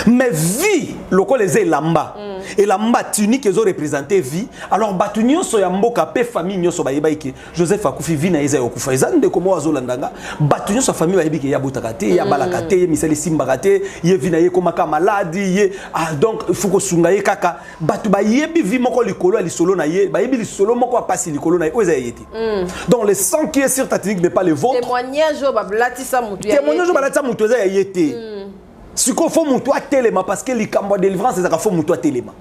Speaker 3: Mais vie lokola les lamba. Et la tunique ils ont représenté vie. Alors batunyo so ya mboka pe famille nyoso ba yebaike Joseph akufi vie na eza okufa ezande komo azolandanga batunyo so famille ba yebike ya botakate ya balakate ye misali simbakate ye vie na ye komaka maladie ye donc il faut ko sunga ye kaka batu ba yebi vie moko likolo ali solo na ye ba yebi lisolo moko apasi likolo na ye oza yete. Donc le sang qui est sur ta tunique n'est pas le vôtre.
Speaker 2: Témoignage ba blatisa mutu ya.
Speaker 3: Témoignage ba blatisa mutu eza yete. Si qu'on faut mutu atelema parce que les cambo délivrance c'est ça faut mutu atelema.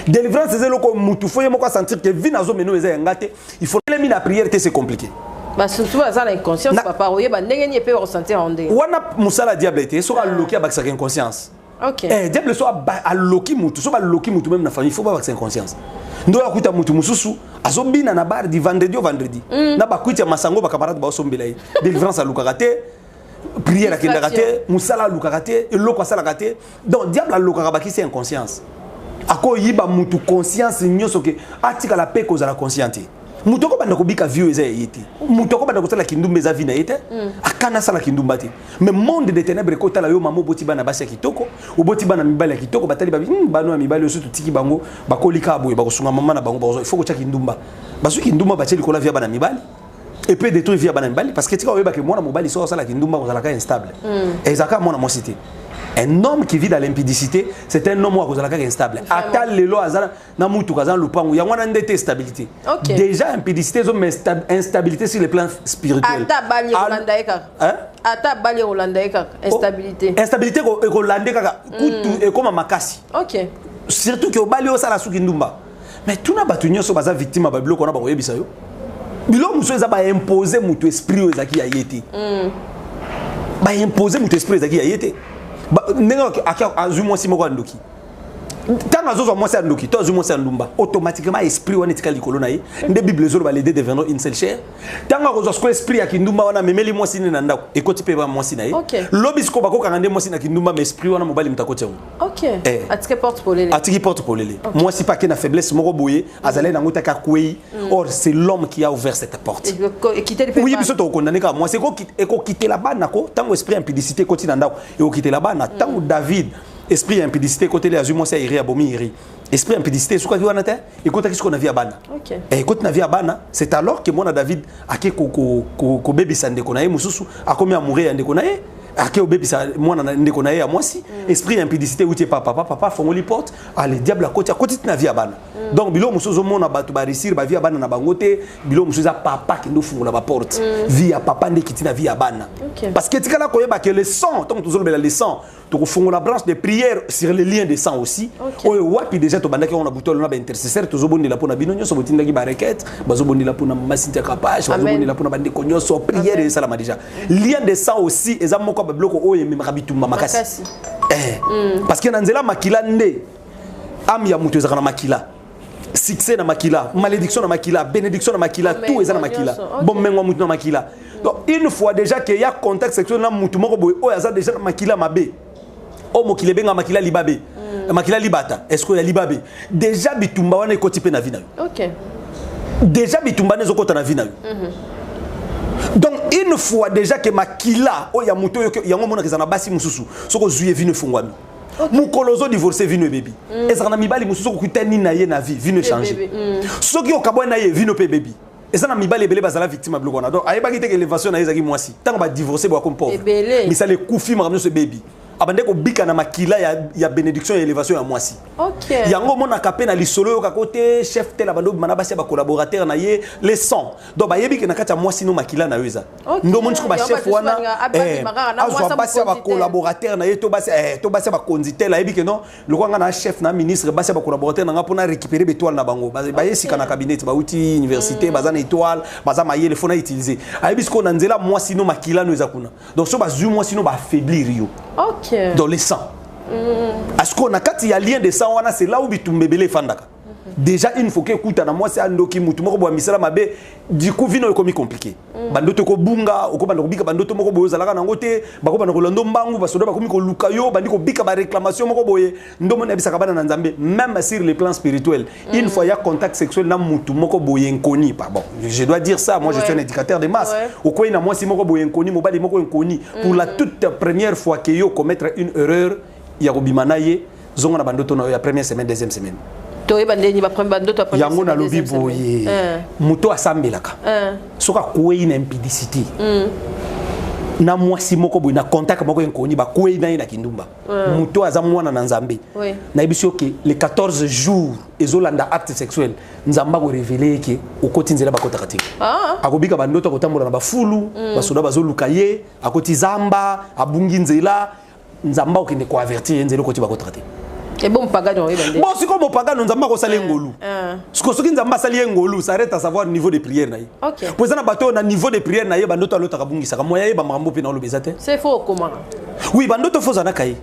Speaker 3: Délivrance c'est le ko mutu faut yemo ko sentir que vie nazo meno eza ngate il faut les la prière c'est compliqué.
Speaker 2: Bah surtout ça l'inconscience papa oye ba ndenge ni peut ressentir en ndenge.
Speaker 3: Wana musala diable te so aloki abakisa inconscience. OK. Diable so aloki mutu so ba loki mutu même na famille il faut pas abakisa inconscience. Ndo yakuta mutu mususu azobina na bar di vendredi au vendredi. Na ba kuita masango ba camarade ba osombela yi. Délivrance alukaka te. Prière à Kendagate, Moussala Lukagate, et l'eau à Salagate. Donc, diable a l'okagabaki, c'est inconscience. Ako yiba mutu conscience, nyosoke, atika la paix cause à la conscience. Mutoko banda kobika vieux eza yete. Mutoko banda kosala kindumba eza vina yete. Akana sala kindumba te. Mais monde des ténèbres kota la yo mamo boti bana basi kitoko, ou boti bana mibali ya kitoko batali babi bano ya mibali oso tiki bango bakolika aboye bakosunga mama na bango bazo. Il faut ko tcha kindumba. Basu kindumba bateli kola via bana mibali. Et peut détruire via bana mibali parce que tu vois que moi mobali so sala kindumba ko sala ka instable. Et zaka moi na mo cité. Un homme qui vit dans l'impudicité, c'est un homme qui est instable. Atal lelo azana na mutu kazan lupangu ya wana ndete stabilité. Déjà impudicité instabilité sur le plan spirituel.
Speaker 2: Ata bali Holanda eka. Ata bali Holanda eka instabilité.
Speaker 3: Instabilité ko Holanda kaka kutu e comme makasi.
Speaker 2: OK.
Speaker 3: Surtout que bali o sala suki ndumba. Mais tout na batu nyoso baza victime ba bilo kona ba yebisa yo. Bilo muso eza ba imposer mutu esprit ezaki ya yete. Ba imposer mutu esprit ezaki ya yete. Nenga azuma si moko ndoki. Tant azozo moi c'est ndoki, toi azuma c'est ndumba. Automatiquement esprit wana tika likolo na ye. Nde bible zo ba les deux devenant une seule chair. Tant azozo ko esprit ya kindumba wana memeli moi si na ndako. Ekoti pe ba moi si na ye. Lobisko bako kangande moi si na kindumba mais esprit wana mobali mtakoti yango.
Speaker 2: OK. Atike porte polele.
Speaker 3: Atike porte polele. Moi si pas que na faiblesse moko boye, azalé na ngota ka kwei. Or c'est l'homme qui a ouvert cette porte.
Speaker 2: Et quitter le pays.
Speaker 3: Oui, biso to condamné ka moi c'est ko quitter là-bas nako, tant esprit impudicité koti na ndako. Et ko quitter là-bas na tant David esprit impudicité côté les azumons c'est iri abomi iri esprit impudicité ce qu'on a vu et côté qu'est-ce qu'on a vu à Bana et côté na vu à Bana c'est alors que moi David a que ko baby sande konaye mususu a combien mourir ande konaye a que baby sa moi na konaye à moi si esprit impudicité ou tu papa fongoli porte allez diable à côté na vu à Bana donc bilo mususu mona batu ba réussir ba vu à Bana na bangote bilo mususu papa qui nous fongola ba porte vie à papa ndé qui na vu à Bana parce que tikala koyeba que le sang tant toujours le sang tu fongola la branche de prière sur les liens de sang aussi oyo wapi déjà to bandaki on a bouton na ba intercesseur to zobondi la pona binonyo so botindaki ba requête bazobondi la pona masinta kapage bazobondi la pona bande konyoso prière et salama déjà lien de sang aussi eza moko ba bloko oyo memaka bitumba makasi parce que nanzela makila nde am ya mutu ezaka na makila succès na makila malédiction na makila bénédiction na makila tout eza na makila bon mengo mutu na makila donc une fois déjà que y a contact sexuel na mutu moko boy oyo aza déjà na makila mabe o mokile benga makila libabe makila libata est-ce que ya libabe déjà bitumba wana ekoti pe na vie na yo OK déjà bitumba nezo kota na vie na yo donc une fois déjà que makila o ya muto yango mona kezana basi mususu soko zuye vie ne fungwami mukolozo divorcé vie ne baby ezana mibali mususu ko kutani na ye na vie vie ne changer soki okabwa na ye vie no pe baby et ça na mibali ebele bazala victime bloko na donc ayebaki te que élévation na ezaki mwasi tant ba divorcer ba comme pauvre mais ça les coups film ramener ce baby abande ko bika na makila ya bénédiction et élévation ya mwasi
Speaker 2: OK
Speaker 3: yango mona kapé na lisolo yo kakote chef tel abando mana basi ba collaborateur na ye les 100 donc ba yebi ke na kata mwasi no makila na yoza ndo moni ko ba chef wana azwa basi ba collaborateur na ye to basi ba konditel ayebi ke non le ko nga na chef na ministre basi ba collaborateur na nga pona récupérer bétoile na bango ba yesika na cabinet ba uti université bazana étoile bazama ye le fona utiliser ayebi ko na nzela mwasi no makila no ezakuna donc so ba zu mwasi no ba affaiblir yo dans les sangs. Est-ce qu'on a quand il y a lien de sang, c'est là où bitumbebele fandaka. Déjà une fois que écoute na moi c'est andoki mutu moko bo misala mabe du coup vino ekomi compliqué. Bandoto ko bunga oko bando bika bandoto moko boyo zalaka na ngote bako bando kolando mbangu basoda bakomi ko luka yo bandiko bika ba réclamation moko boye ndo mona bisaka bana na nzambe même sur le plan spirituel une fois il y a contact sexuel na mutu moko boye nkoni pardon je dois dire ça moi je suis un éducateur de masse oko ina moi si moko boye nkoni mobali moko nkoni pour la toute première fois que yo commettre une erreur ya kobimana ye zonga na bandoto na ya première semaine deuxième semaine
Speaker 2: to ebandeni ba premier bandoto après
Speaker 3: yango na lobi boye muto asambelaka soka kuei na impudicité na mwasi moko boye na contact moko nkoni ba kuei na ina kindumba muto aza mwana na nzambe na ebisio ke les 14 jours ezolanda acte sexuel nzamba ko révéler ke okoti nzela bakota katika akobika bandoto kotambola na bafulu basoda bazoluka ye akoti zamba abungi nzela nzamba okende ko avertir nzela okoti bakota katika.
Speaker 2: Et bon pagano ebande.
Speaker 3: Bon si comme pagano nzamba ko sali ngolu. Soki nzamba sali ngolu ça arrête à savoir le niveau de prière na ye.
Speaker 2: OK.
Speaker 3: Pour ça na bato na niveau de prière na ye bandoto alota kabungisa ka moya ye ba mambo pe na lobeza te.
Speaker 2: C'est faux comment?
Speaker 3: Oui bandoto faut zana kai.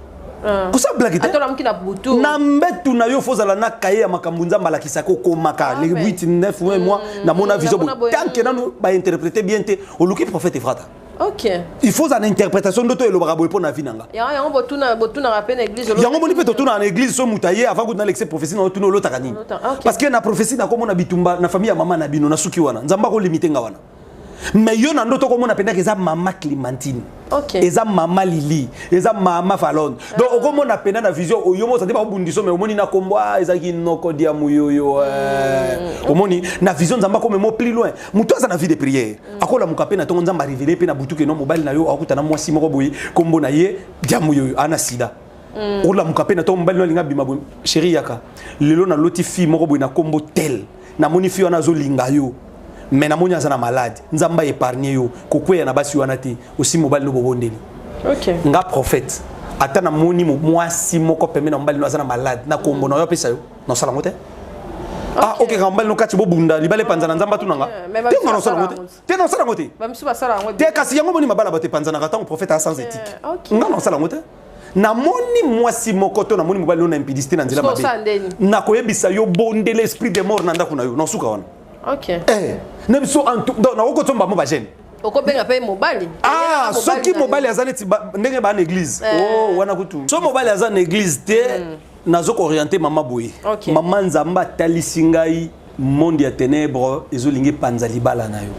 Speaker 3: Ko sa blague te.
Speaker 2: Atola mukina butu.
Speaker 3: Na mbetu na yo faut zala na kai ya makambu nzamba la kisako komaka les 8 9 mois na mona vision tant que na ba interpréter bien te au luki prophète Efrata.
Speaker 2: OK.
Speaker 3: Il faut une interprétation d'auto et le barabo pour na vinanga.
Speaker 2: Ya botuna rappel église.
Speaker 3: Ya ngomoni pe totuna na église so mutaye avant que na l'excès prophétie na tuna lota kanini. Parce que na prophétie na komo na bitumba na famille ya mama na bino na suki wana. Nzamba ko limiter nga wana. Mais yo na ndoto komo na penda eza mama Clémentine.
Speaker 2: OK.
Speaker 3: Eza mama Lili, eza mama Falon. Donc komo na penda na vision yo mo sante ba bundiso mais omoni na komboa eza ki noko dia muyoyo. Omoni na vision nzamba ko memo plus loin. Muto za na vie de prière. Akola mukape na tongo nzamba révéler pe na butuke no mobile na yo akuta na mwasi moko boye kombo na ye dia muyoyo ana sida. Ola mukape na tongo mobile no linga bima chérie yaka. Lelo na loti fille moko boye na kombo tel. Na moni fille ona zo linga yo. Mais na moni azana malade nzamba épargner yo kokweya na basi wana te aussi mobile no bobondeli.
Speaker 2: OK.
Speaker 3: Nga prophète ata na moni mwasi moko pembe na mobile no azana malade na kombo na yo pesa yo na sala ngote. Ah OK ka mobile no kati bobunda libale panzana nzamba tunanga. Te na sala ngote. Te na sala ngote.
Speaker 2: Ba misuba sala ngote.
Speaker 3: Te kasi yango moni mabala bate panzana ka tant prophète a sans éthique. Nga na sala ngote. Na moni mwasi moko to na moni mobile no na impudicité na nzela mabe. Na koyebisa yo bonde l'esprit de mort na ndako na yo na suka wana.
Speaker 2: OK.
Speaker 3: Nem so en tout donc na ko tomba mo ba jeune.
Speaker 2: Oko benga pe mobile.
Speaker 3: Ah, so ki mobile azaneti ndenge ba na église. Oh, wana kutu. So mobile azana église te nazo ko orienter mama boye. Mama nzamba talisingai monde ya ténèbres ezolingi panza libala na yo.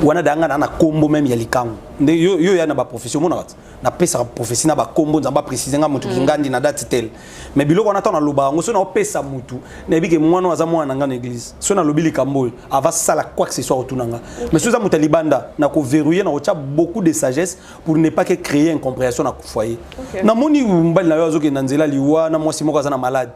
Speaker 3: Wana danga na kombo même ya likango. Yo ya na ba profession mona wat. Na pesa prophétie na ba kombo nzamba préciser nga mutu ngandi na date tel. Mais biloko na tona loba ngo so na pesa mutu na bike mwana waza mwana nga na église. So na lobili kambo ava sala quoi que ce soit otunanga. Mais so za muta libanda na ko verrouiller na ko tia beaucoup de sagesse pour ne pas que créer incompréhension na foyer. Na moni mbali na yo azoke na nzela liwa na mwasi moko azana malade.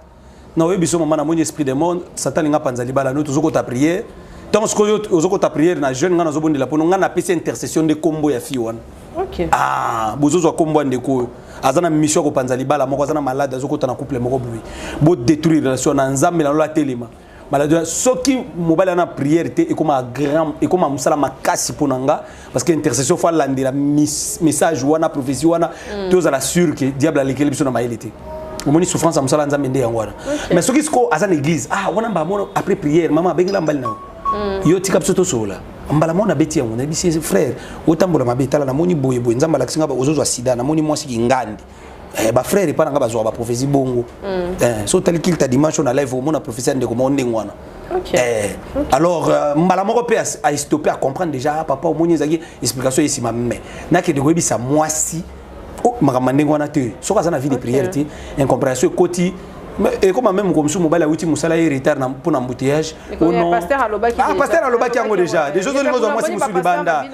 Speaker 3: Na webi so mama na moni esprit de monde satan nga panza libala no tozoko ta prière. Tant que ozoko ta prière na jeune nga na zobondela pono nga na pesa intercession de combo ya fi wana.
Speaker 2: OK.
Speaker 3: Ah, bozozo kombo ndeko azana mission ko panza libala moko azana malade azokota na couple moko boui. Bo détruire relation na nzambe na lola telema. Malade soki mobile na prière te et comme grand et comme musala makasi ponanga parce que intercession fa landela message wana prophétie wana tous à la sûr que diable a lequel biso na mailité. Omoni souffrance à musala nzambe nde yangwana. Mais soki sko azana église ah wana ba mono après prière maman bengela mbali na. Yo tika biso to sola. Mbala mona beti yango na bisi frère otambola mabetala na moni boye boye nzamba lakisinga ba ozozo sida na moni mwasi kingandi ba frère pa nga bazwa ba prophétie bongo so tali kilta dimanche na live mona prophétie ndeko monde ngwana. Alors mbala moko pe a stopper à comprendre déjà papa omoni ezaki explication ici ma mais na ke de koyebisa mwasi makamande ngwana te so kaza na vie de prière te incompréhension koti et comme même comme sous mobile a outil musala et retard pour l'embouteillage
Speaker 2: ou non pasteur
Speaker 3: alobaki yango déjà des choses les choses moi si musu libanda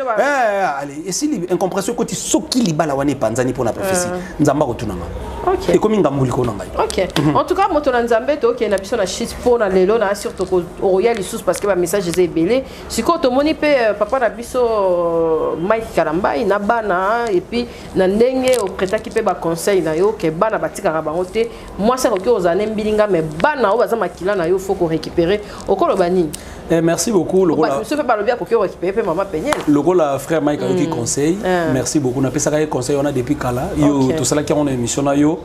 Speaker 3: allez et si incompréhension côté soki libala wane panzani pour la prophétie nzamba kotunanga
Speaker 2: OK
Speaker 3: et comme ngambuli ko nanga
Speaker 2: OK en tout cas moto na nzambe to OK na biso na shit pour na lelo na surtout ko royal sous parce que ba message est belé siko to moni pe papa na biso Mike Karamba ina bana et puis na ndenge o prêta ki pe ba conseil na yo ke bana batika bango te moi ça ko ozane mbilinga mais bana o baza makila na yo faut ko récupérer okolo bani.
Speaker 3: Merci beaucoup le rôle
Speaker 2: je fais pas le bien pour que récupérer maman Peñel
Speaker 3: le rôle frère Mike qui conseille merci beaucoup na pesa ka conseil on a depuis kala yo tout cela qui on émission na yo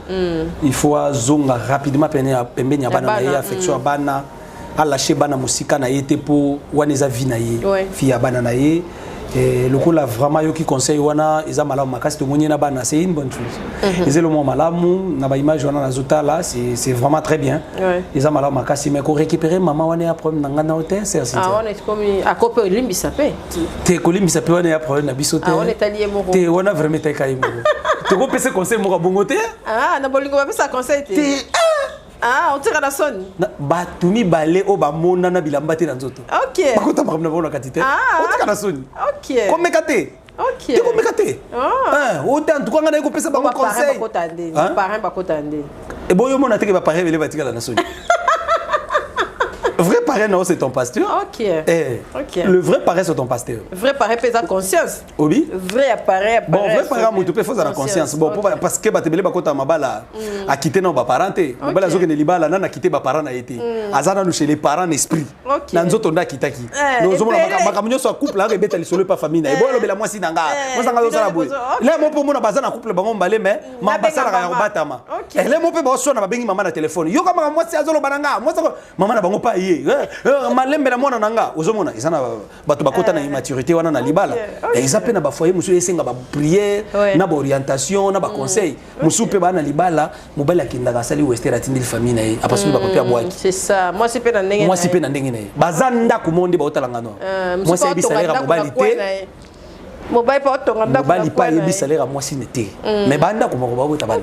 Speaker 3: il faut zonga rapidement pembeni ya bana na affection ya bana a lâcher bana musika na yete pour waneza vie na ye fille ya bana na ye et le coup là vraiment yo qui conseille wana isa malamu makasi to ngoni na bana c'est une bonne chose ils le mo malamu na ba image wana na zota là c'est vraiment très bien isa malamu makasi mais ko récupérer maman wana ya problème na ngana hôtel c'est
Speaker 2: on est comme à copé limbisa pe
Speaker 3: te ko limbisa pe wana ya problème na biso te
Speaker 2: on est allié mo
Speaker 3: te wana vraiment te kai mo to ko pese conseil mo ka bongo te
Speaker 2: na bolingo ba pesa conseil te on tire la sonne.
Speaker 3: Batumi balé au bamona na bilamba te nzoto.
Speaker 2: OK.
Speaker 3: Bakota makamna bona katite. On tire la sonne.
Speaker 2: OK.
Speaker 3: Comme kate.
Speaker 2: OK.
Speaker 3: Tu comme kate. Autant tout ngana ko pesa ba conseil.
Speaker 2: Parrain bakotande.
Speaker 3: Et boyo mona te ke ba parrain vele batika la sonne. Vrai parrain non c'est ton pasteur.
Speaker 2: OK. OK.
Speaker 3: Le vrai parrain c'est ton pasteur.
Speaker 2: Vrai parrain pesa conscience.
Speaker 3: Obi?
Speaker 2: Vrai parrain.
Speaker 3: Bon vrai parrain mutu pe faut la conscience. Bon parce que batebele bakota mabala a quitter non ba parenté. Mabala zoke ne libala na quitter ba parent na été. Azana nous chez les parents esprit. Na nzoto nda kitaki. Nous zomo na makamunyo so couple la rebeta li solo pas famille na. Bon lobela moi si nanga. Moi sanga zo sala boy. Là mo po mona bazana couple bango mbale mais ma basala ka batama. Et là mo pe ba so na ba bengi maman na téléphone. Yo kama moi si azolo bananga. Moi maman na bango pa malembe na mwana nanga ozomona izana bato bakota na immaturité wana na libala et ils appellent na ba foyer musu esenga ba prière na ba orientation na ba conseil musu pe ba na libala mobala kindaka sali western atindi famille na ye apasuli ba papier boaki
Speaker 2: c'est ça moi c'est pe na ndenge
Speaker 3: na ye bazanda ku monde ba otalanga no moi c'est bi salaire mobilité
Speaker 2: mobile pa otonga ndako
Speaker 3: mobile pa yebi salaire moi si nete mais banda ko moko ba bota bana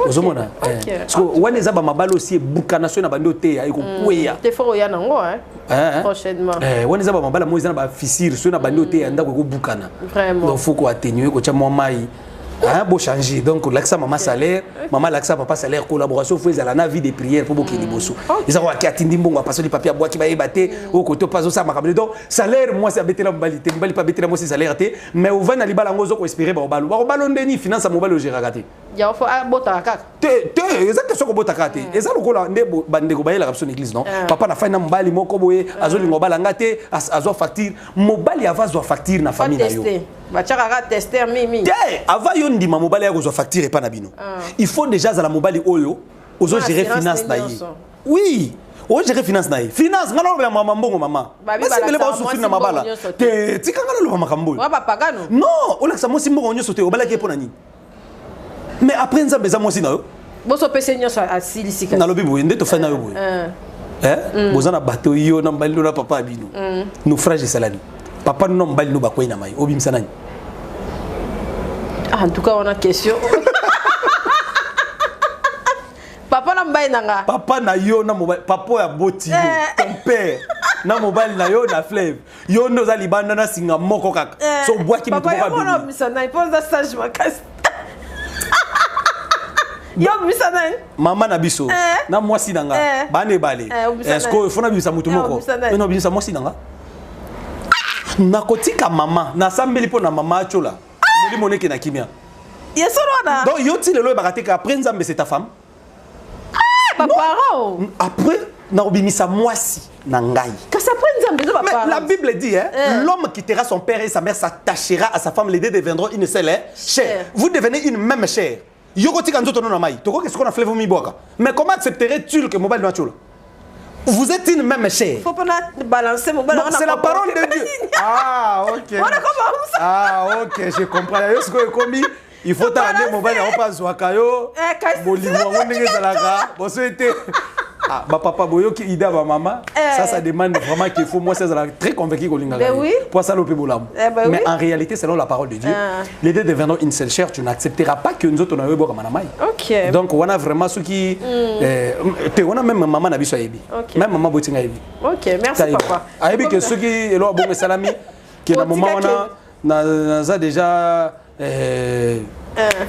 Speaker 3: ozomona parce que wana za ba mabalo aussi bukana so na bando te ay ko kweya
Speaker 2: te fo ya nango prochainement
Speaker 3: wana za ba mabala mo za na ba fissure so na bando te ndako ko bukana donc faut ko atténuer ko cha mo mai beau changer donc l'accès maman salaire maman l'accès papa salaire collaboration faut ezala na vie de prière pour bokeli boso ils ont qui atindi mbongo passe les papiers bois qui ba ebate au côté pas ça makabele donc salaire moi c'est betela mbalité mbali pas betela moi c'est salaire te mais au vana libala ngozo ko espérer ba balo ndeni finance mobile gérera kate
Speaker 2: ya faut bota kaka
Speaker 3: te exactement ce ko bota kate ezalo ko la nde bande ko bayela kapso église non papa na faina mbali moko boye azoli ngobala ngate azo facture mobile avazo facture na famille na yo
Speaker 2: bachaka tester mimi
Speaker 3: avant yo ndima mobile ya ko facture pas na bino il faut déjà za la mobile oyo ozo gérer finance na ye oui o gérer finance na ye finance ngana lo mama mbongo mama basi bele ba souffrir na mabala te tika ngana lo mama kambo
Speaker 2: wa ba pagano
Speaker 3: non o la sa mo simbongo nyoso te o bala ke pona ni mais après nzambe za mo si na yo
Speaker 2: boso pese nyoso asilisika
Speaker 3: na lobi boye ndeto fa na yo boye bozana bato yo na mbali na papa bino naufrage salani papa no mbali no bakwai na mai obimisa nani
Speaker 2: en tout cas on a question papa na mbali nanga
Speaker 3: papa na yo na mobile papa ya boti yo ton père na mobile na yo na fleuve yo no za libanda na singa moko kaka so boaki mutu
Speaker 2: papa yo na misa na iponza stage makasi yo misa na
Speaker 3: mama na biso na mwasi nanga bane bale est-ce que fona bisa mutu moko no bisa mwasi nanga nakotika mama na sambeli po na mama achola moli moneke na kimia
Speaker 2: yesolona
Speaker 3: donc yo ti lelo bakatika après nzambe c'est ta femme
Speaker 2: papa
Speaker 3: après na obimisa mwasi na ngai
Speaker 2: kasa après nzambe zo papa
Speaker 3: la Bible dit l'homme quittera son père et sa mère s'attachera à sa femme les deux deviendront une seule chair vous devenez une même chair yo kotika nzoto na mai toko qu'est-ce qu'on a fait vous mi boka mais comment accepterais-tu que mobile no achola vous êtes une même chair.
Speaker 2: Faut pas balancer mon ballon.
Speaker 3: C'est la parole de Dieu. Ah, ok. Ah, ok, je comprends. Il faut t'amener mon ballon en passe au Akayo. Bolimo, on est dans la gare. Bon, c'était. Ah, papa boyo qui idée à maman, ça demande vraiment qu'il faut moi c'est très convaincu qu'on l'inga. Pour ça le bolam. Mais en réalité selon la parole de Dieu, les deux deviendront une seule chair, tu n'accepteras pas que nous autres on ait boire manamai. OK. Donc on a vraiment ceux qui on a même maman na biso yebi. Même maman botinga yebi. OK, merci papa. Ayebi que ceux qui elo bon salami qui na moment on a ça déjà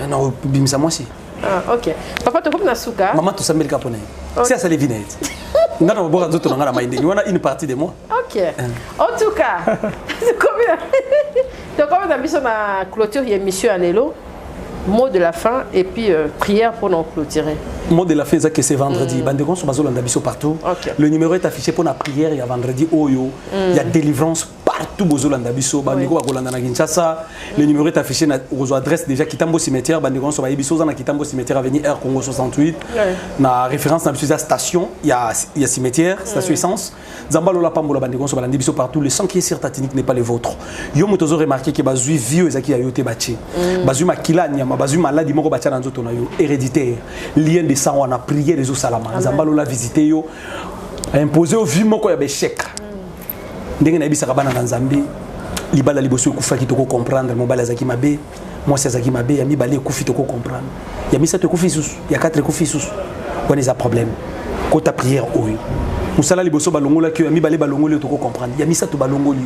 Speaker 3: non bimisa moi si.
Speaker 2: Ah, ok. Papa, tu as suka?
Speaker 3: Maman, tu sais le caponais. C'est ça les vignettes. On a une partie de moi.
Speaker 2: Ok. En tout cas, tu as mis sur ma clôture, il y a monsieur Anélo. Mot de la fin et puis prière pour nous clôturer.
Speaker 3: Mot de la fin, c'est que c'est vendredi. Bandegons sont basés partout. Le numéro est affiché pour la prière. Il y a vendredi. Il y a délivrance partout. Le numéro est affiché aux adresses déjà Kitambo cimetière. Bandegons sont à Kitambo cimetière avenue Air Congo 68. La référence dans la station, il y a cimetière, station essence. Zambalola Pambola Bandegons sont partout. Le sang qui est sur ta technique n'est pas le vôtre. Yo motozo remarqué que bazui vieux ezaki ayote bachi. Bazui makila nyama bazui maladie moko bacha na nzoto na yo héréditaire. Lien de sang on a prié les salama. Zambalola visité yo imposé au vie moko ya béchec. Ndenge na bisaka bana na Nzambe libala liboso kufa ki toko comprendre mo bala zaki mabe moi c'est zaki mabe ya mibale kufi toko comprendre. Ya misa te kufi sus ya 4 kufi sus. On a problème. Kota prière oyo. Musala liboso balongola ki ya mibale balongoli toko comprendre. Ya misa to balongoli.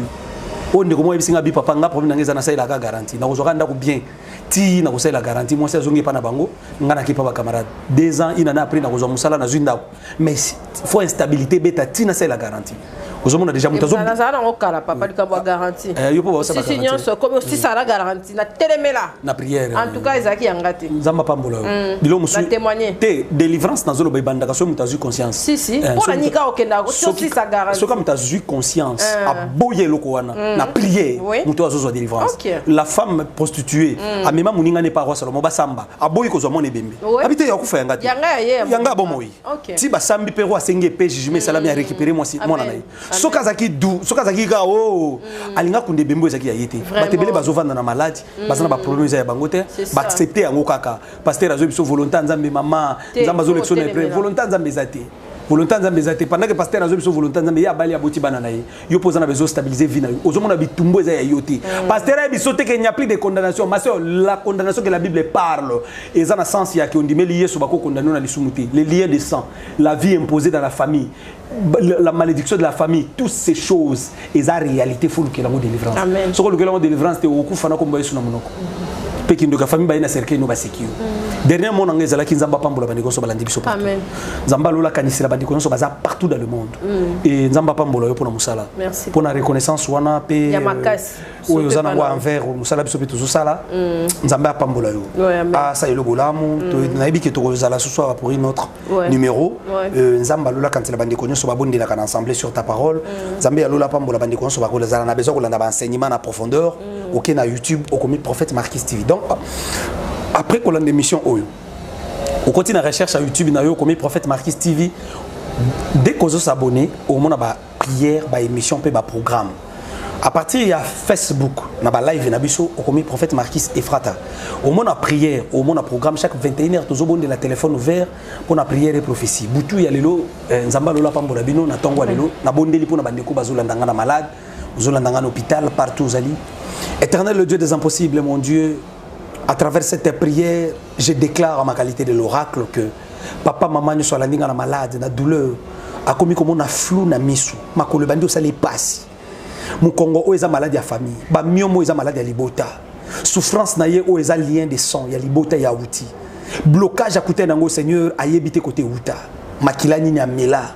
Speaker 3: On ne comment ebisinga bi papa nga problème ngeza na sa ila ka garantie. Na kozora ndako bien. Ti na kosala garantie moi c'est zongi pa na bango ngana ki pa ba camarade. 2 ans ina na après na kozwa musala na zwinda. Mais faut instabilité beta ti na sa ila garantie. Ozomona déjà mutazo.
Speaker 2: Na za na okala papa likambo garantie.
Speaker 3: Yo po ba sa garantie.
Speaker 2: Si nyonso comme aussi ça la garantie na telemela.
Speaker 3: Na prière.
Speaker 2: En tout cas ezaki yangate.
Speaker 3: Nzamba pambola. Bilo musu.
Speaker 2: Na témoigner.
Speaker 3: Te délivrance na zolo ba bandaka so mutazu conscience.
Speaker 2: Si. Pour la nika okenda ko si ça garantie.
Speaker 3: So comme mutazu conscience a boye loko wana na prière muto azozo délivrance. La femme prostituée a même muninga ne paroisse lo moba samba. A boye ko zo mona ebembe. Habite ya kufa yangate. Yanga bomoi. Ti ba sambi pero asenge pe jugement salami a récupérer moi si mona nayi. Sokazaki dou, sokazaki ga alinga kunde bembo ezaki yete. Batebele bazovanda na maladie, bazana ba problème ya bangote, ba accepter yango kaka. Pasteur azo biso volonté nzambe mama, nzamba zo lectionner pré, volonté nzambe zate. Volonté nzambe zate pendant que pasteur azo biso volonté nzambe ya bali ya boti banana ye. Yo posana bezo stabiliser vie na yo. Ozomona bitumbo eza ya yote. Pasteur a biso te que il n'y a plus de condamnation, mais c'est la condamnation que la Bible parle. Et ça na sens ya que on dit mais lié so bako condamné na lisumuti, les liens de sang, la vie imposée dans la famille. La malédiction de la famille, toutes ces choses, et la réalité, il faut que la délivrance.
Speaker 2: Amen.
Speaker 3: Ce que la délivrance, c'est au coup fana comme baïsou na monoko. Pékin de la famille baïna cercle no basekio. Dernier mot en ezala ki nzamba pambola bandiko so balandi biso partout. Amen. Nzamba lola kanisira bandiko so baza partout dans le monde. Et nzamba pambola yo pona musala.
Speaker 2: Merci.
Speaker 3: Pour la reconnaissance wana pe.
Speaker 2: Yamakasi.
Speaker 3: Oui, aux anango envers musala biso pe tout ça nzamba pambola yo. Ah ça elo bolamu, to na ebi ke to zala ce soir pour une autre numéro. Nzamba lola quand la bandiko so babonde la kan ensemble sur ta parole. Nzamba lola pambola bandiko so bakola zala na besoin ko landa ba enseignement na profondeur. OK na YouTube au commis prophète Marquis TV. Donc après qu'on a une émission on continue la recherche à YouTube na yo commis prophète Marquis TV. Dès qu'on s'abonne au monde ba prière ba émission pe ba programme. À partir il y a Facebook na ba live na biso au commis prophète Marquis Ephrata. Au monde à prière, au monde à programme chaque 21h tous bonne de la téléphone ouvert pour la prière et prophétie. Butu ya lelo nzamba lola pambola bino na tongo lelo na bondeli pour na bandeko bazolanda na malade, bazolanda na hôpital partout zali. Éternel le Dieu des impossibles mon Dieu. À travers cette prière, je déclare en ma qualité de l'oracle que papa, maman, nous sommes la malade, la douleur, a commis comme on a flou na misu, ma kolebandi au sali passe. Mon Congo o eza malade ya famille, ba miomo eza malade ya libota. Souffrance na ye o eza lien de sang, ya libota ya outi. Blocage à côté nango Seigneur a yebité côté outa. Makila nini ya mela,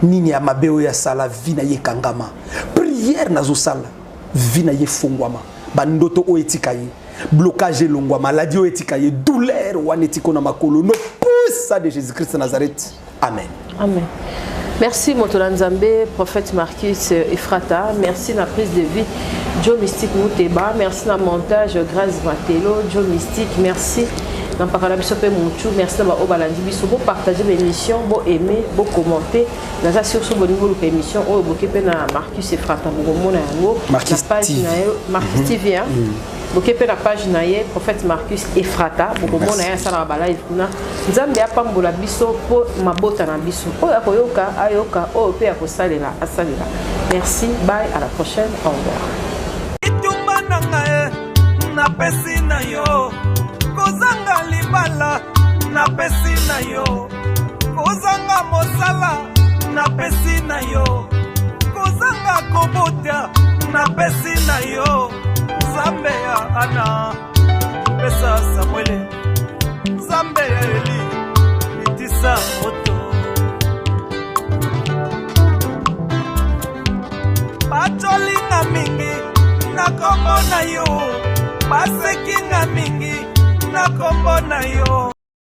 Speaker 3: nini ya mabeo ya sala vie na ye kangama. Prière na zo sala, vie na ye fongwama. Bandoto o etika ye. Blocage longwa maladie etika ye douleur wanetiko na makolo no pousse de Jésus-Christ de Nazareth. Amen.
Speaker 2: Amen. Merci Motola Nzambe, prophète Marquis Ephrata. Merci la prise de vie Joe Mystique Mouteba. Merci la montage Grace Matelo, Joe Mystique. Merci. Dans Parala Bisope Mouchou, merci d'avoir obalandi biso pour partager l'émission, pour aimer, pour commenter. Dans la sur bon niveau de l'émission, on a beaucoup de Marquis Ephrata. Marquis TV. boke pe na page na ye prophète Marcus Ephrata bokomona ya sala bala kuna nzambe apambola biso po mabota na biso oyo akoyoka ayoka oyo pe akosalela asalela. Merci, bye, à la prochaine, au revoir.
Speaker 1: Itumba nanga na pesi na yo kozanga libala na pesi na yo kozanga mosala na pesi na yo kozanga kobota na pesi na yo Zambe ya Ana pesa Samuele Zambe ya Eli itisa moto Bacholinga mingi na kombo na yo Basekinga mingi na kombo na yo